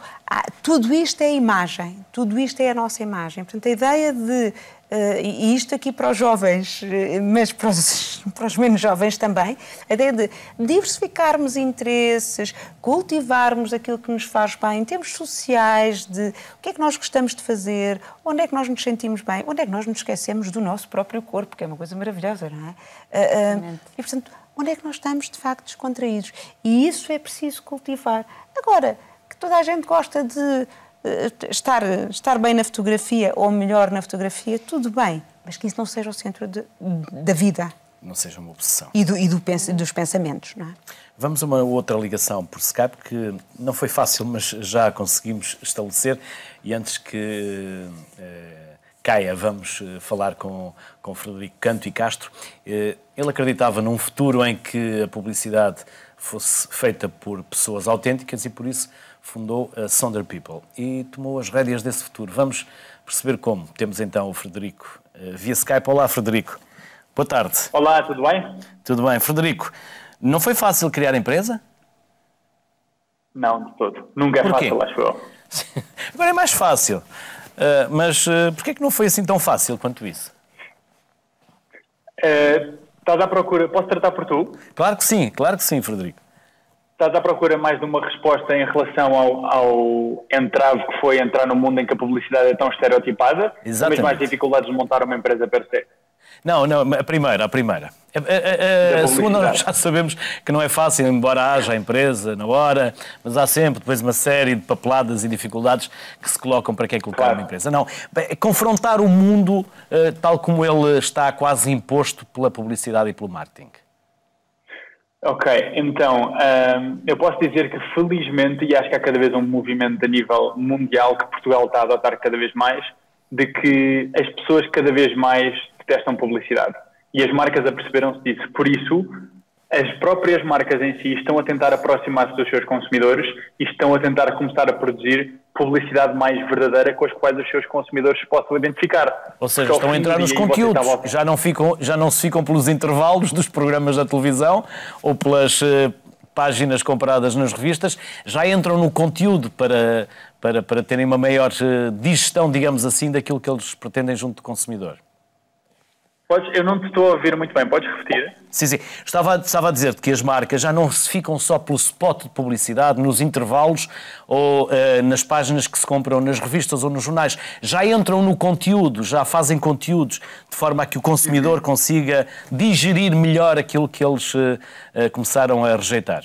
tudo isto é imagem, tudo isto é a nossa imagem. Portanto, a ideia de... e isto aqui para os jovens, mas para os menos jovens também, a ideia de diversificarmos interesses, cultivarmos aquilo que nos faz bem, em termos sociais, de o que é que nós gostamos de fazer, onde é que nós nos sentimos bem, onde é que nós nos esquecemos do nosso próprio corpo, que é uma coisa maravilhosa, não é? E, portanto, onde é que nós estamos, de facto, descontraídos? E isso é preciso cultivar. Agora, que toda a gente gosta de estar bem na fotografia ou melhor na fotografia, tudo bem, mas que isso não seja o centro da vida. Não seja uma obsessão. E dos pensamentos, não é? Vamos a uma outra ligação por Skype, que não foi fácil, mas já conseguimos estabelecer. E antes que caia, vamos falar com Frederico Canto e Castro. Ele acreditava num futuro em que a publicidade fosse feita por pessoas autênticas e, por isso, fundou a Sonder People e tomou as rédeas desse futuro. Vamos perceber como. Temos então o Frederico via Skype. Olá, Frederico. Boa tarde. Olá, tudo bem? Tudo bem. Frederico, não foi fácil criar a empresa? Não, de todo. Nunca é fácil, acho eu. Agora é mais fácil. Mas porquê é que não foi assim tão fácil quanto isso? Estás à procura... Posso tratar por tu? Claro que sim, Frederico. Estás à procura mais de uma resposta em relação ao entrave que foi entrar no mundo em que a publicidade é tão estereotipada? Exatamente. Ou mesmo as dificuldades de montar uma empresa per se? Não, a primeira. A segunda já sabemos que não é fácil, embora haja a empresa na hora, mas há sempre depois uma série de papeladas e dificuldades que se colocam para quem colocar uma empresa. Não, confrontar o mundo tal como ele está quase imposto pela publicidade e pelo marketing. Ok, então, eu posso dizer que felizmente, e acho que há cada vez um movimento a nível mundial que Portugal está a adotar cada vez mais, de que as pessoas cada vez mais detestam publicidade. E as marcas aperceberam-se disso. Por isso, as próprias marcas em si estão a tentar aproximar-se dos seus consumidores e estão a tentar começar a produzir publicidade mais verdadeira com as quais os seus consumidores se possam identificar. Ou seja, estão a entrar nos conteúdos. Já não se ficam pelos intervalos dos programas da televisão ou pelas páginas comparadas nas revistas, já entram no conteúdo para terem uma maior digestão, digamos assim, daquilo que eles pretendem junto do consumidor. Eu não te estou a ouvir muito bem, podes repetir? Sim. Estava a dizer-te que as marcas já não se ficam só pelo spot de publicidade, nos intervalos ou nas páginas que se compram nas revistas ou nos jornais. Já entram no conteúdo, já fazem conteúdos de forma a que o consumidor consiga digerir melhor aquilo que eles começaram a rejeitar.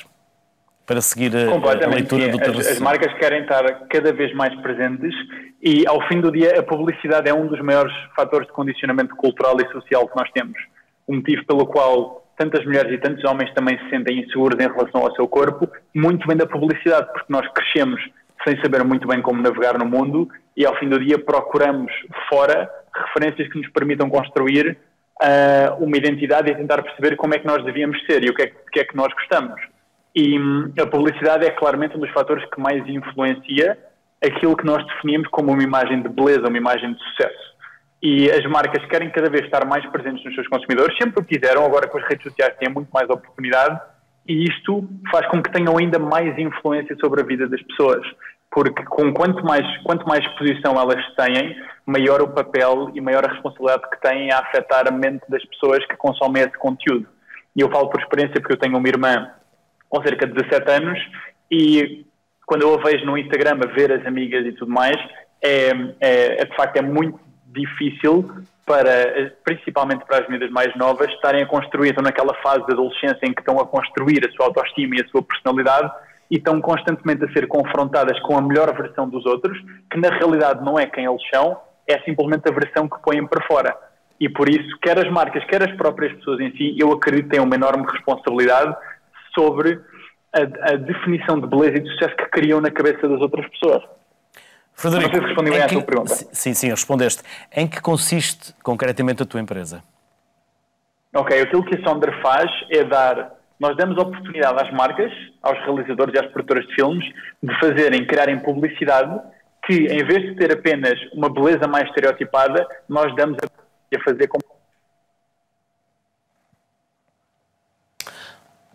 Para seguir a leitura do terceiro. As marcas querem estar cada vez mais presentes e, ao fim do dia, a publicidade é um dos maiores fatores de condicionamento cultural e social que nós temos. O motivo pelo qual tantas mulheres e tantos homens também se sentem inseguros em relação ao seu corpo, muito bem da publicidade, porque nós crescemos sem saber muito bem como navegar no mundo e, ao fim do dia, procuramos fora referências que nos permitam construir uma identidade e tentar perceber como é que nós devíamos ser e o que é que nós gostamos. E a publicidade é claramente um dos fatores que mais influencia aquilo que nós definimos como uma imagem de beleza, uma imagem de sucesso. E as marcas querem cada vez estar mais presentes nos seus consumidores, sempre o quiseram, agora com as redes sociais têm muito mais oportunidade, e isto faz com que tenham ainda mais influência sobre a vida das pessoas, porque quanto mais exposição elas têm, maior o papel e maior a responsabilidade que têm a afetar a mente das pessoas que consomem esse conteúdo. E eu falo por experiência porque eu tenho uma irmã com cerca de 17 anos e quando eu a vejo no Instagram a ver as amigas e tudo mais, de facto é muito difícil principalmente para as miúdas mais novas, estarem a construir, estão naquela fase de adolescência em que estão a construir a sua autoestima e a sua personalidade e estão constantemente a ser confrontadas com a melhor versão dos outros, que na realidade não é quem eles são, é simplesmente a versão que põem para fora. E por isso, quer as marcas, quer as próprias pessoas em si, eu acredito que têm uma enorme responsabilidade sobre a definição de beleza e de sucesso que criam na cabeça das outras pessoas. Frederico, não sei se respondi bem à tua pergunta. Sim, respondeste. Em que consiste concretamente a tua empresa? Ok, aquilo que a Sonder faz é nós damos oportunidade às marcas, aos realizadores e às produtoras de filmes, de criarem publicidade que, em vez de ter apenas uma beleza mais estereotipada, nós damos a fazer com...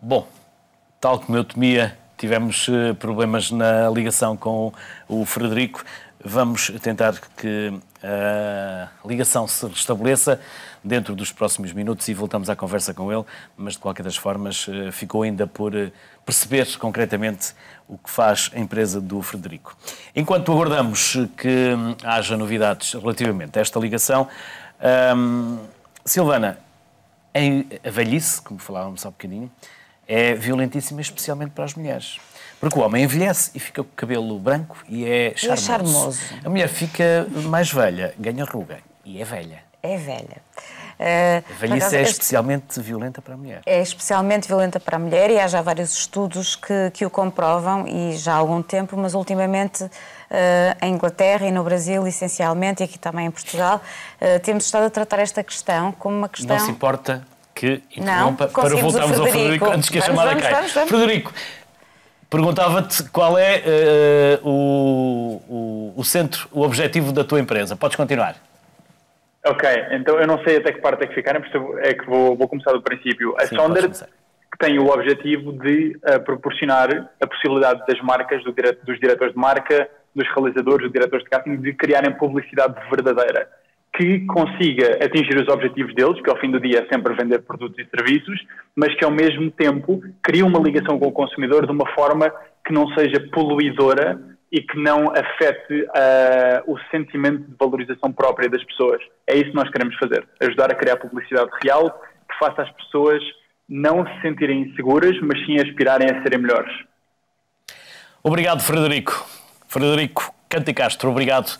Bom, tal como eu temia, tivemos problemas na ligação com o Frederico. Vamos tentar que a ligação se restabeleça dentro dos próximos minutos e voltamos à conversa com ele, mas de qualquer das formas ficou ainda por perceber concretamente o que faz a empresa do Frederico. Enquanto aguardamos que haja novidades relativamente a esta ligação, Silvana, a velhice, como falávamos há bocadinho, é violentíssima, especialmente para as mulheres. Porque o homem envelhece e fica com o cabelo branco e é charmoso. A mulher fica mais velha, ganha ruga e é velha. É velha. A velhice é especialmente violenta para a mulher. É especialmente violenta para a mulher e há já vários estudos que o comprovam e já há algum tempo, mas ultimamente em Inglaterra e no Brasil, essencialmente, e aqui também em Portugal, temos estado a tratar esta questão como uma questão... Não se importa que interrompa para voltarmos ao Frederico antes que a chamada caia. Frederico, perguntava-te qual é o centro, o objetivo da tua empresa. Podes continuar. Ok, então eu não sei até que parte é que ficarem, é que vou começar do princípio. A Sonder tem o objetivo de proporcionar a possibilidade das marcas, dos diretores de marca, dos realizadores, dos diretores de casting, de criarem publicidade verdadeira, que consiga atingir os objetivos deles, que ao fim do dia é sempre vender produtos e serviços, mas que ao mesmo tempo cria uma ligação com o consumidor de uma forma que não seja poluidora e que não afete o sentimento de valorização própria das pessoas. É isso que nós queremos fazer, ajudar a criar publicidade real que faça as pessoas não se sentirem inseguras, mas sim aspirarem a serem melhores. Obrigado, Frederico. Frederico Cante Castro, obrigado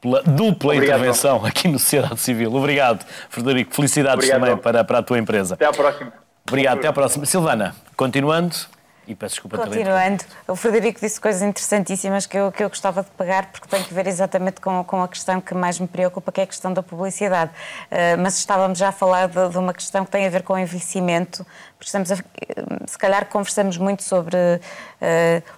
pela dupla intervenção aqui no Sociedade Civil. Obrigado, Frederico. Felicidades também para a tua empresa. Até à próxima. Obrigado, até à próxima. Silvana, continuando... E peço desculpa Continuando, o Frederico disse coisas interessantíssimas que eu gostava de pegar, porque tem que ver exatamente com a questão que mais me preocupa, que é a questão da publicidade. Mas estávamos já a falar de uma questão que tem a ver com o envelhecimento, porque se calhar conversamos muito sobre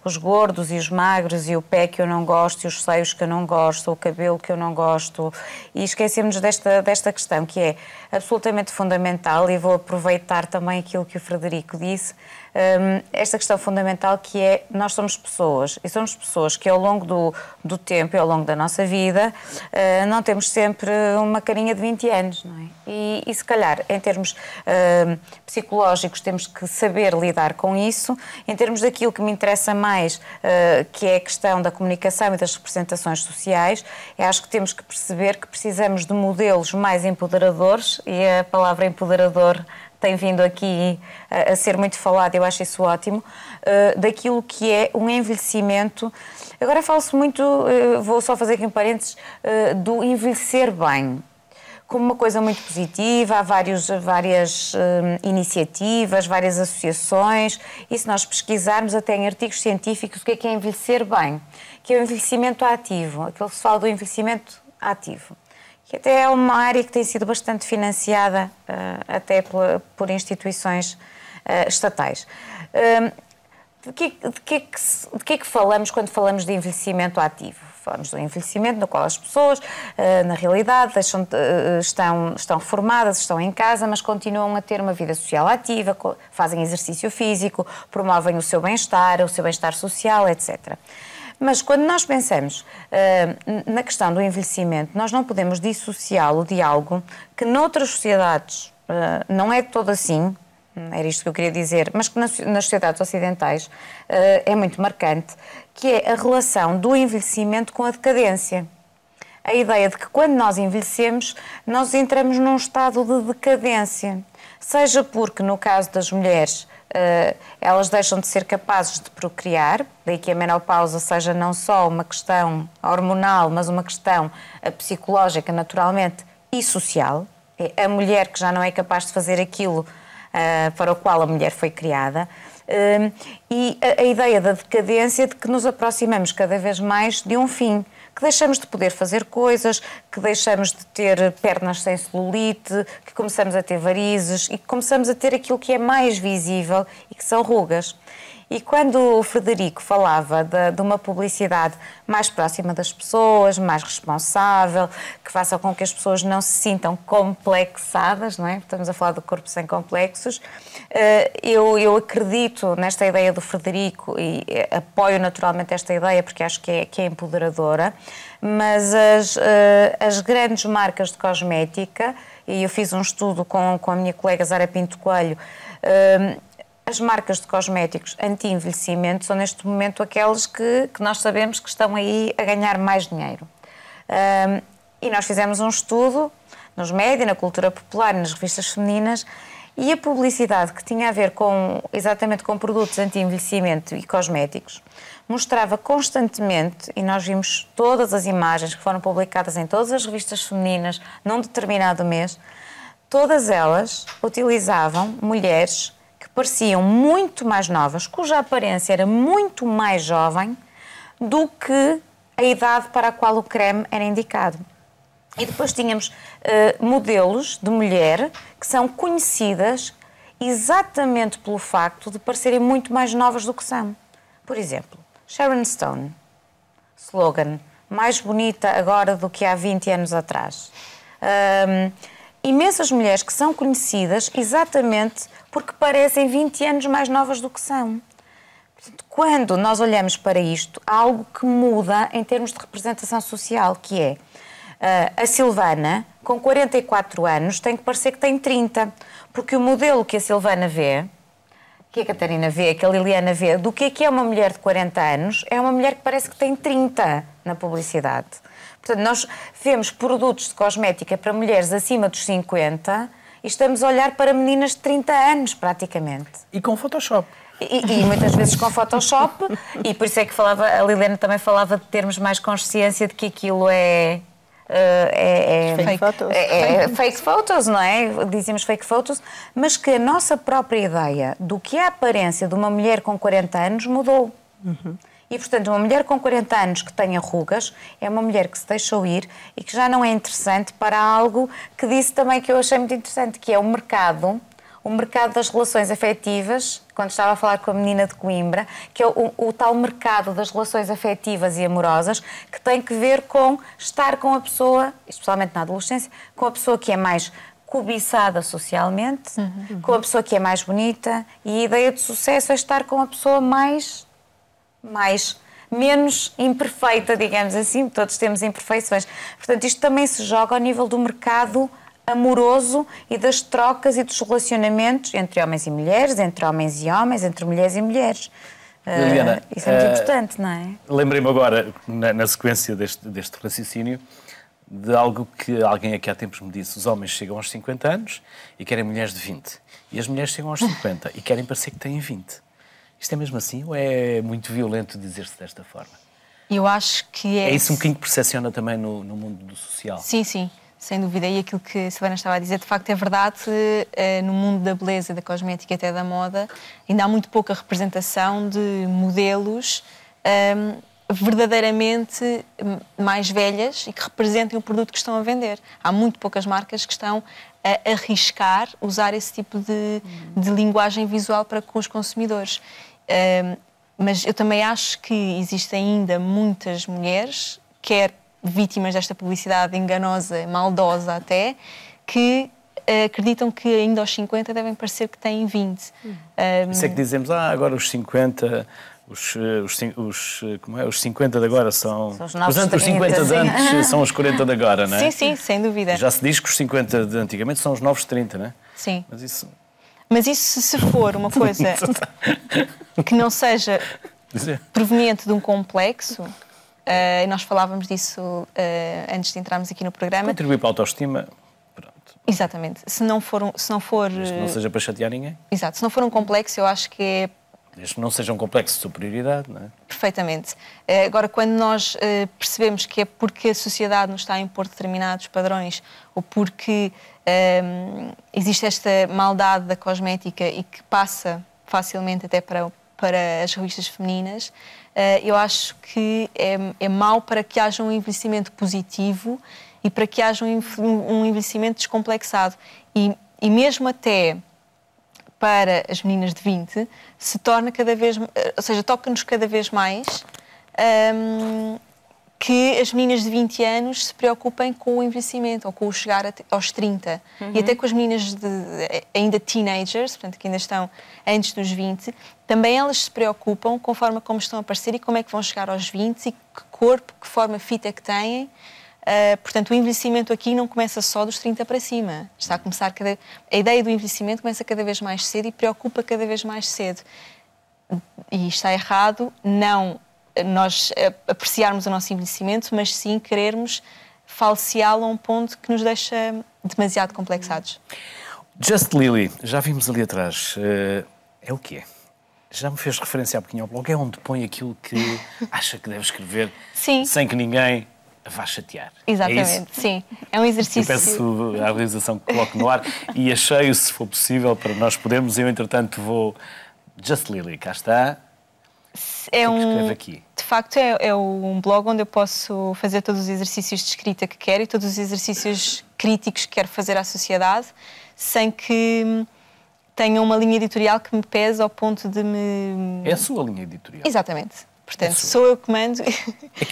os gordos e os magros, e o pé que eu não gosto, e os seios que eu não gosto, o cabelo que eu não gosto, e esquecemos desta questão, que é absolutamente fundamental, e vou aproveitar também aquilo que o Frederico disse, esta questão fundamental que é, nós somos pessoas, e somos pessoas que ao longo do tempo e ao longo da nossa vida não temos sempre uma carinha de 20 anos, não é? E se calhar, em termos psicológicos, temos que saber lidar com isso. Em termos daquilo que me interessa mais, que é a questão da comunicação e das representações sociais, eu acho que temos que perceber que precisamos de modelos mais empoderadores, e a palavra empoderador tem vindo aqui a ser muito falado, eu acho isso ótimo, daquilo que é um envelhecimento. Agora fala-se muito, vou só fazer aqui um parênteses, do envelhecer bem, como uma coisa muito positiva. Há várias iniciativas, várias associações, e se nós pesquisarmos até em artigos científicos o que é envelhecer bem, que é o envelhecimento ativo, aquilo que se fala do envelhecimento ativo, que até é uma área que tem sido bastante financiada até por instituições estatais. De que é que falamos quando falamos de envelhecimento ativo? falamos do envelhecimento, no qual as pessoas, na realidade, estão reformadas, estão em casa, mas continuam a ter uma vida social ativa, fazem exercício físico, promovem o seu bem-estar social, etc. Mas quando nós pensamos na questão do envelhecimento, nós não podemos dissociá-lo de algo que noutras sociedades não é todo assim, era isto que eu queria dizer, mas que nas sociedades ocidentais é muito marcante, que é a relação do envelhecimento com a decadência. A ideia de que quando nós envelhecemos, nós entramos num estado de decadência. Seja porque, no caso das mulheres, elas deixam de ser capazes de procriar, daí que a menopausa seja não só uma questão hormonal, mas uma questão psicológica, naturalmente, e social. É a mulher que já não é capaz de fazer aquilo para o qual a mulher foi criada. E a ideia da decadência, de que nos aproximamos cada vez mais de um fim, que deixamos de poder fazer coisas, que deixamos de ter pernas sem celulite, que começamos a ter varizes e que começamos a ter aquilo que é mais visível e que são rugas. E quando o Frederico falava de uma publicidade mais próxima das pessoas, mais responsável, que faça com que as pessoas não se sintam complexadas, não é? Estamos a falar do corpo sem complexos. Eu acredito nesta ideia do Frederico e apoio naturalmente esta ideia porque acho que é empoderadora, mas as grandes marcas de cosmética, e eu fiz um estudo com a minha colega Zara Pinto Coelho, as marcas de cosméticos anti-envelhecimento são neste momento aquelas que nós sabemos que estão aí a ganhar mais dinheiro. E nós fizemos um estudo nos médias, na cultura popular e nas revistas femininas, e a publicidade que tinha a ver exatamente com produtos anti-envelhecimento e cosméticos mostrava constantemente, e nós vimos todas as imagens que foram publicadas em todas as revistas femininas num determinado mês, todas elas utilizavam mulheres que pareciam muito mais novas, cuja aparência era muito mais jovem do que a idade para a qual o creme era indicado. E depois tínhamos modelos de mulher que são conhecidas exatamente pelo facto de parecerem muito mais novas do que são. Por exemplo, Sharon Stone, slogan, mais bonita agora do que há 20 anos atrás. Imensas mulheres que são conhecidas exatamente porque parecem 20 anos mais novas do que são. Portanto, quando nós olhamos para isto, há algo que muda em termos de representação social, que é a Silvana, com 44 anos, tem que parecer que tem 30, porque o modelo que a Silvana vê, que a Catarina vê, que a Liliana vê, do que é uma mulher de 40 anos, é uma mulher que parece que tem 30 na publicidade. Portanto, nós vemos produtos de cosmética para mulheres acima dos 50 e estamos a olhar para meninas de 30 anos, praticamente. E com Photoshop. E muitas vezes com Photoshop, e por isso é que a Liliana também falava de termos mais consciência de que aquilo é fake photos, não é? Dizemos fake photos, mas que a nossa própria ideia do que é a aparência de uma mulher com 40 anos mudou. E, portanto, uma mulher com 40 anos que tenha rugas é uma mulher que se deixou ir e que já não é interessante para algo que disse também que eu achei muito interessante, que é o mercado das relações afetivas, quando estava a falar com a menina de Coimbra, que é o tal mercado das relações afetivas e amorosas, que tem que ver com estar com a pessoa, especialmente na adolescência, com a pessoa que é mais cobiçada socialmente, com a pessoa que é mais bonita, e a ideia de sucesso é estar com a pessoa menos imperfeita, digamos assim, todos temos imperfeições. Portanto, isto também se joga ao nível do mercado amoroso e das trocas e dos relacionamentos entre homens e mulheres, entre homens e homens, entre mulheres e mulheres. Liliana, isso é muito importante, não é? Lembrei-me agora, na sequência deste raciocínio, de algo que alguém aqui há tempos me disse. Os homens chegam aos 50 anos e querem mulheres de 20. E as mulheres chegam aos 50 e querem parecer que têm 20. Isto é mesmo assim ou é muito violento dizer-se desta forma? Eu acho que é... É isso um bocadinho que percepciona também no mundo do social? Sim, sim, sem dúvida. E aquilo que a Silvana estava a dizer, de facto, é verdade. No mundo da beleza, da cosmética e até da moda, ainda há muito pouca representação de modelos verdadeiramente mais velhas e que representem o produto que estão a vender. Há muito poucas marcas que estão a arriscar usar esse tipo de linguagem visual para com os consumidores. Mas eu também acho que existem ainda muitas mulheres sequer vítimas desta publicidade enganosa, maldosa até, que acreditam que ainda aos 50 devem parecer que têm 20. Isso é que dizemos, agora os 50... Os 50 de agora são... Os novos Portanto, os 50 de antes são os 40 de agora, não é? Sim, sem dúvida. Já se diz que os 50 de antigamente são os novos 30, não é? Sim. Mas isso se for uma coisa que não seja proveniente de um complexo, e nós falávamos disso antes de entrarmos aqui no programa... Contribuir para a autoestima... Pronto. Exatamente. Se não for... Desde que não seja para chatear ninguém. Exato. Se não for um complexo, eu acho que é... Desde que não seja um complexo de superioridade, não é? Perfeitamente. Agora, quando nós percebemos que é porque a sociedade nos está a impor determinados padrões ou porque existe esta maldade da cosmética e que passa facilmente até para as revistas femininas, eu acho que é mau para que haja um envelhecimento positivo e para que haja um envelhecimento descomplexado. E mesmo até... para as meninas de 20, se torna cada vez... Ou seja, toca-nos cada vez mais que as meninas de 20 anos se preocupem com o envelhecimento ou com o chegar aos 30. E até com as meninas ainda teenagers, portanto, que ainda estão antes dos 20, também elas se preocupam com a forma como estão a aparecer e como é que vão chegar aos 20 e que corpo, que forma fita é que têm. Portanto, o envelhecimento aqui não começa só dos 30 para cima. Está a começar a ideia do envelhecimento começa cada vez mais cedo e preocupa cada vez mais cedo. E está errado não nós apreciarmos o nosso envelhecimento, mas sim querermos falseá-lo a um ponto que nos deixa demasiado complexados. Just Lily, já vimos ali atrás. É o que é? Já me fez referência há pouquinho ao blog. É onde põe aquilo que acha que deve escrever sem que ninguém... vá chatear. Exatamente, sim. É um exercício... Eu peço à realização que coloque no ar e achei-o, se for possível, para nós podermos. Eu, entretanto, vou... Just Lily, cá está. É o que escreve aqui? De facto, é um blog onde eu posso fazer todos os exercícios de escrita que quero e todos os exercícios críticos que quero fazer à sociedade, sem que tenha uma linha editorial que me pese ao ponto de me... É a sua linha editorial? Exatamente. Portanto, sou eu que mando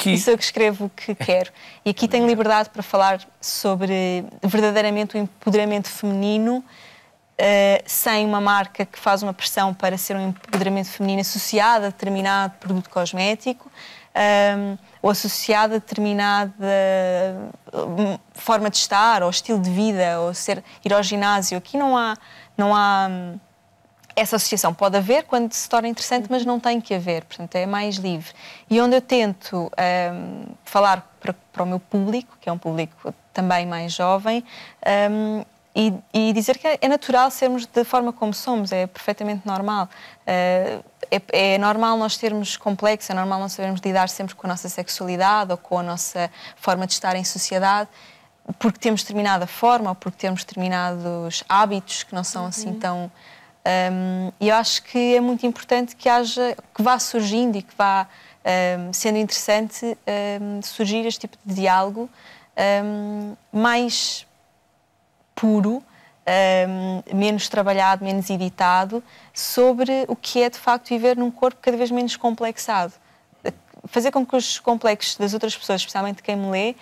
e sou eu que escrevo o que quero. E aqui tenho liberdade para falar sobre verdadeiramente o empoderamento feminino, sem uma marca que faz uma pressão para ser um empoderamento feminino associado a determinado produto cosmético ou associado a determinada forma de estar ou estilo de vida ou ir ao ginásio. Aqui não há essa associação. Pode haver quando se torna interessante, mas não tem que haver, portanto é mais livre. E onde eu tento falar para o meu público, que é um público também mais jovem, e dizer que é natural sermos da forma como somos, é perfeitamente normal. É normal nós termos complexos, é normal nós sabermos lidar sempre com a nossa sexualidade ou com a nossa forma de estar em sociedade, porque temos determinada forma ou porque temos determinados hábitos que não são assim tão... E eu acho que é muito importante que vá surgindo e que vá sendo interessante surgir este tipo de diálogo mais puro, menos trabalhado, menos editado, sobre o que é de facto viver num corpo cada vez menos complexado. Fazer com que os complexos das outras pessoas, especialmente quem me lê,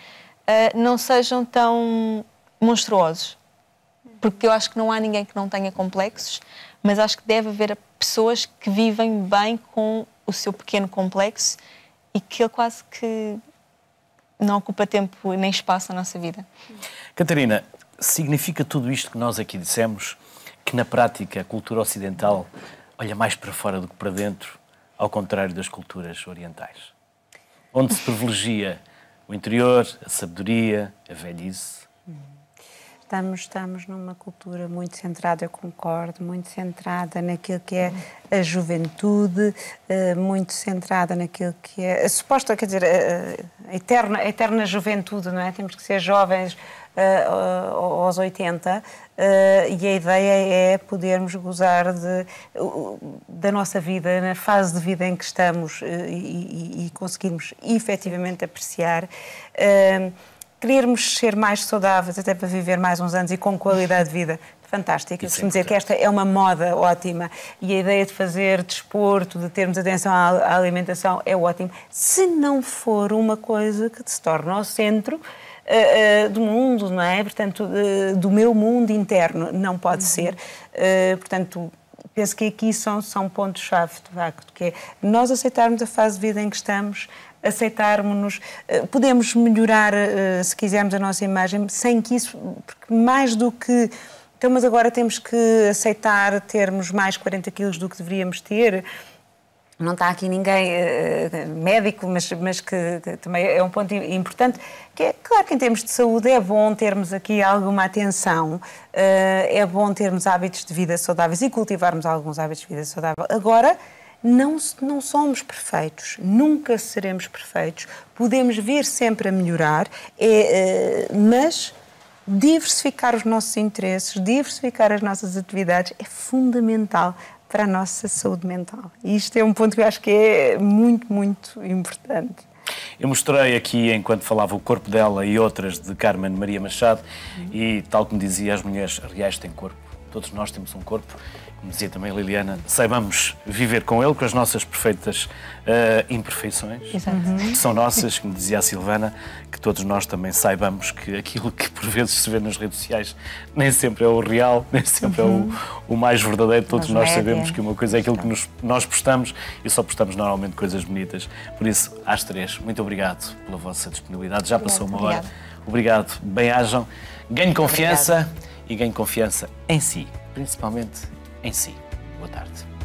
não sejam tão monstruosos. Porque eu acho que não há ninguém que não tenha complexos, mas acho que deve haver pessoas que vivem bem com o seu pequeno complexo e que ele quase que não ocupa tempo nem espaço na nossa vida. Catarina, significa tudo isto que nós aqui dissemos que na prática a cultura ocidental olha mais para fora do que para dentro, ao contrário das culturas orientais? Onde se privilegia o interior, a sabedoria, a velhice? Estamos numa cultura muito centrada, eu concordo, muito centrada naquilo que é a juventude, muito centrada naquilo que é a suposta, quer dizer, a eterna juventude, não é? Temos que ser jovens aos 80 e a ideia é podermos gozar da nossa vida, na fase de vida em que estamos e conseguirmos efetivamente apreciar. Querermos ser mais saudáveis até para viver mais uns anos e com qualidade de vida, fantástica. Eu costumo dizer que esta é uma moda ótima e a ideia de fazer desporto, de termos atenção à alimentação é ótimo, se não for uma coisa que se torna ao centro do mundo, não é? Portanto, do meu mundo interno, não pode ser. Portanto, penso que aqui são pontos-chave, de facto, que é nós aceitarmos a fase de vida em que estamos, aceitarmos-nos, podemos melhorar, se quisermos, a nossa imagem, sem que isso, porque mais do que... Então, mas agora temos que aceitar termos mais 40 quilos do que deveríamos ter. Não está aqui ninguém médico, mas que também é um ponto importante, que é, claro que em termos de saúde é bom termos aqui alguma atenção, é bom termos hábitos de vida saudáveis e cultivarmos alguns hábitos de vida saudável. Agora, não somos perfeitos, nunca seremos perfeitos, podemos vir sempre a melhorar, mas diversificar os nossos interesses, diversificar as nossas atividades é fundamental para a nossa saúde mental. E isto é um ponto que eu acho que é muito, muito importante. Eu mostrei aqui, enquanto falava, o corpo dela e outras de Carmen Maria Machado e, tal como dizia, as mulheres reais têm corpo. Todos nós temos um corpo. Como dizia também a Liliana, saibamos viver com ele, com as nossas perfeitas imperfeições, que são nossas, como dizia a Silvana, que todos nós também saibamos que aquilo que por vezes se vê nas redes sociais nem sempre é o real, nem sempre é o mais verdadeiro. Todos nós sabemos que uma coisa é aquilo que nós postamos e só postamos normalmente coisas bonitas. Por isso, às três, muito obrigado pela vossa disponibilidade. Já passou uma hora. Obrigado, bem-ajam. Ganhe confiança e ganhe confiança em si, principalmente em si. Boa tarde.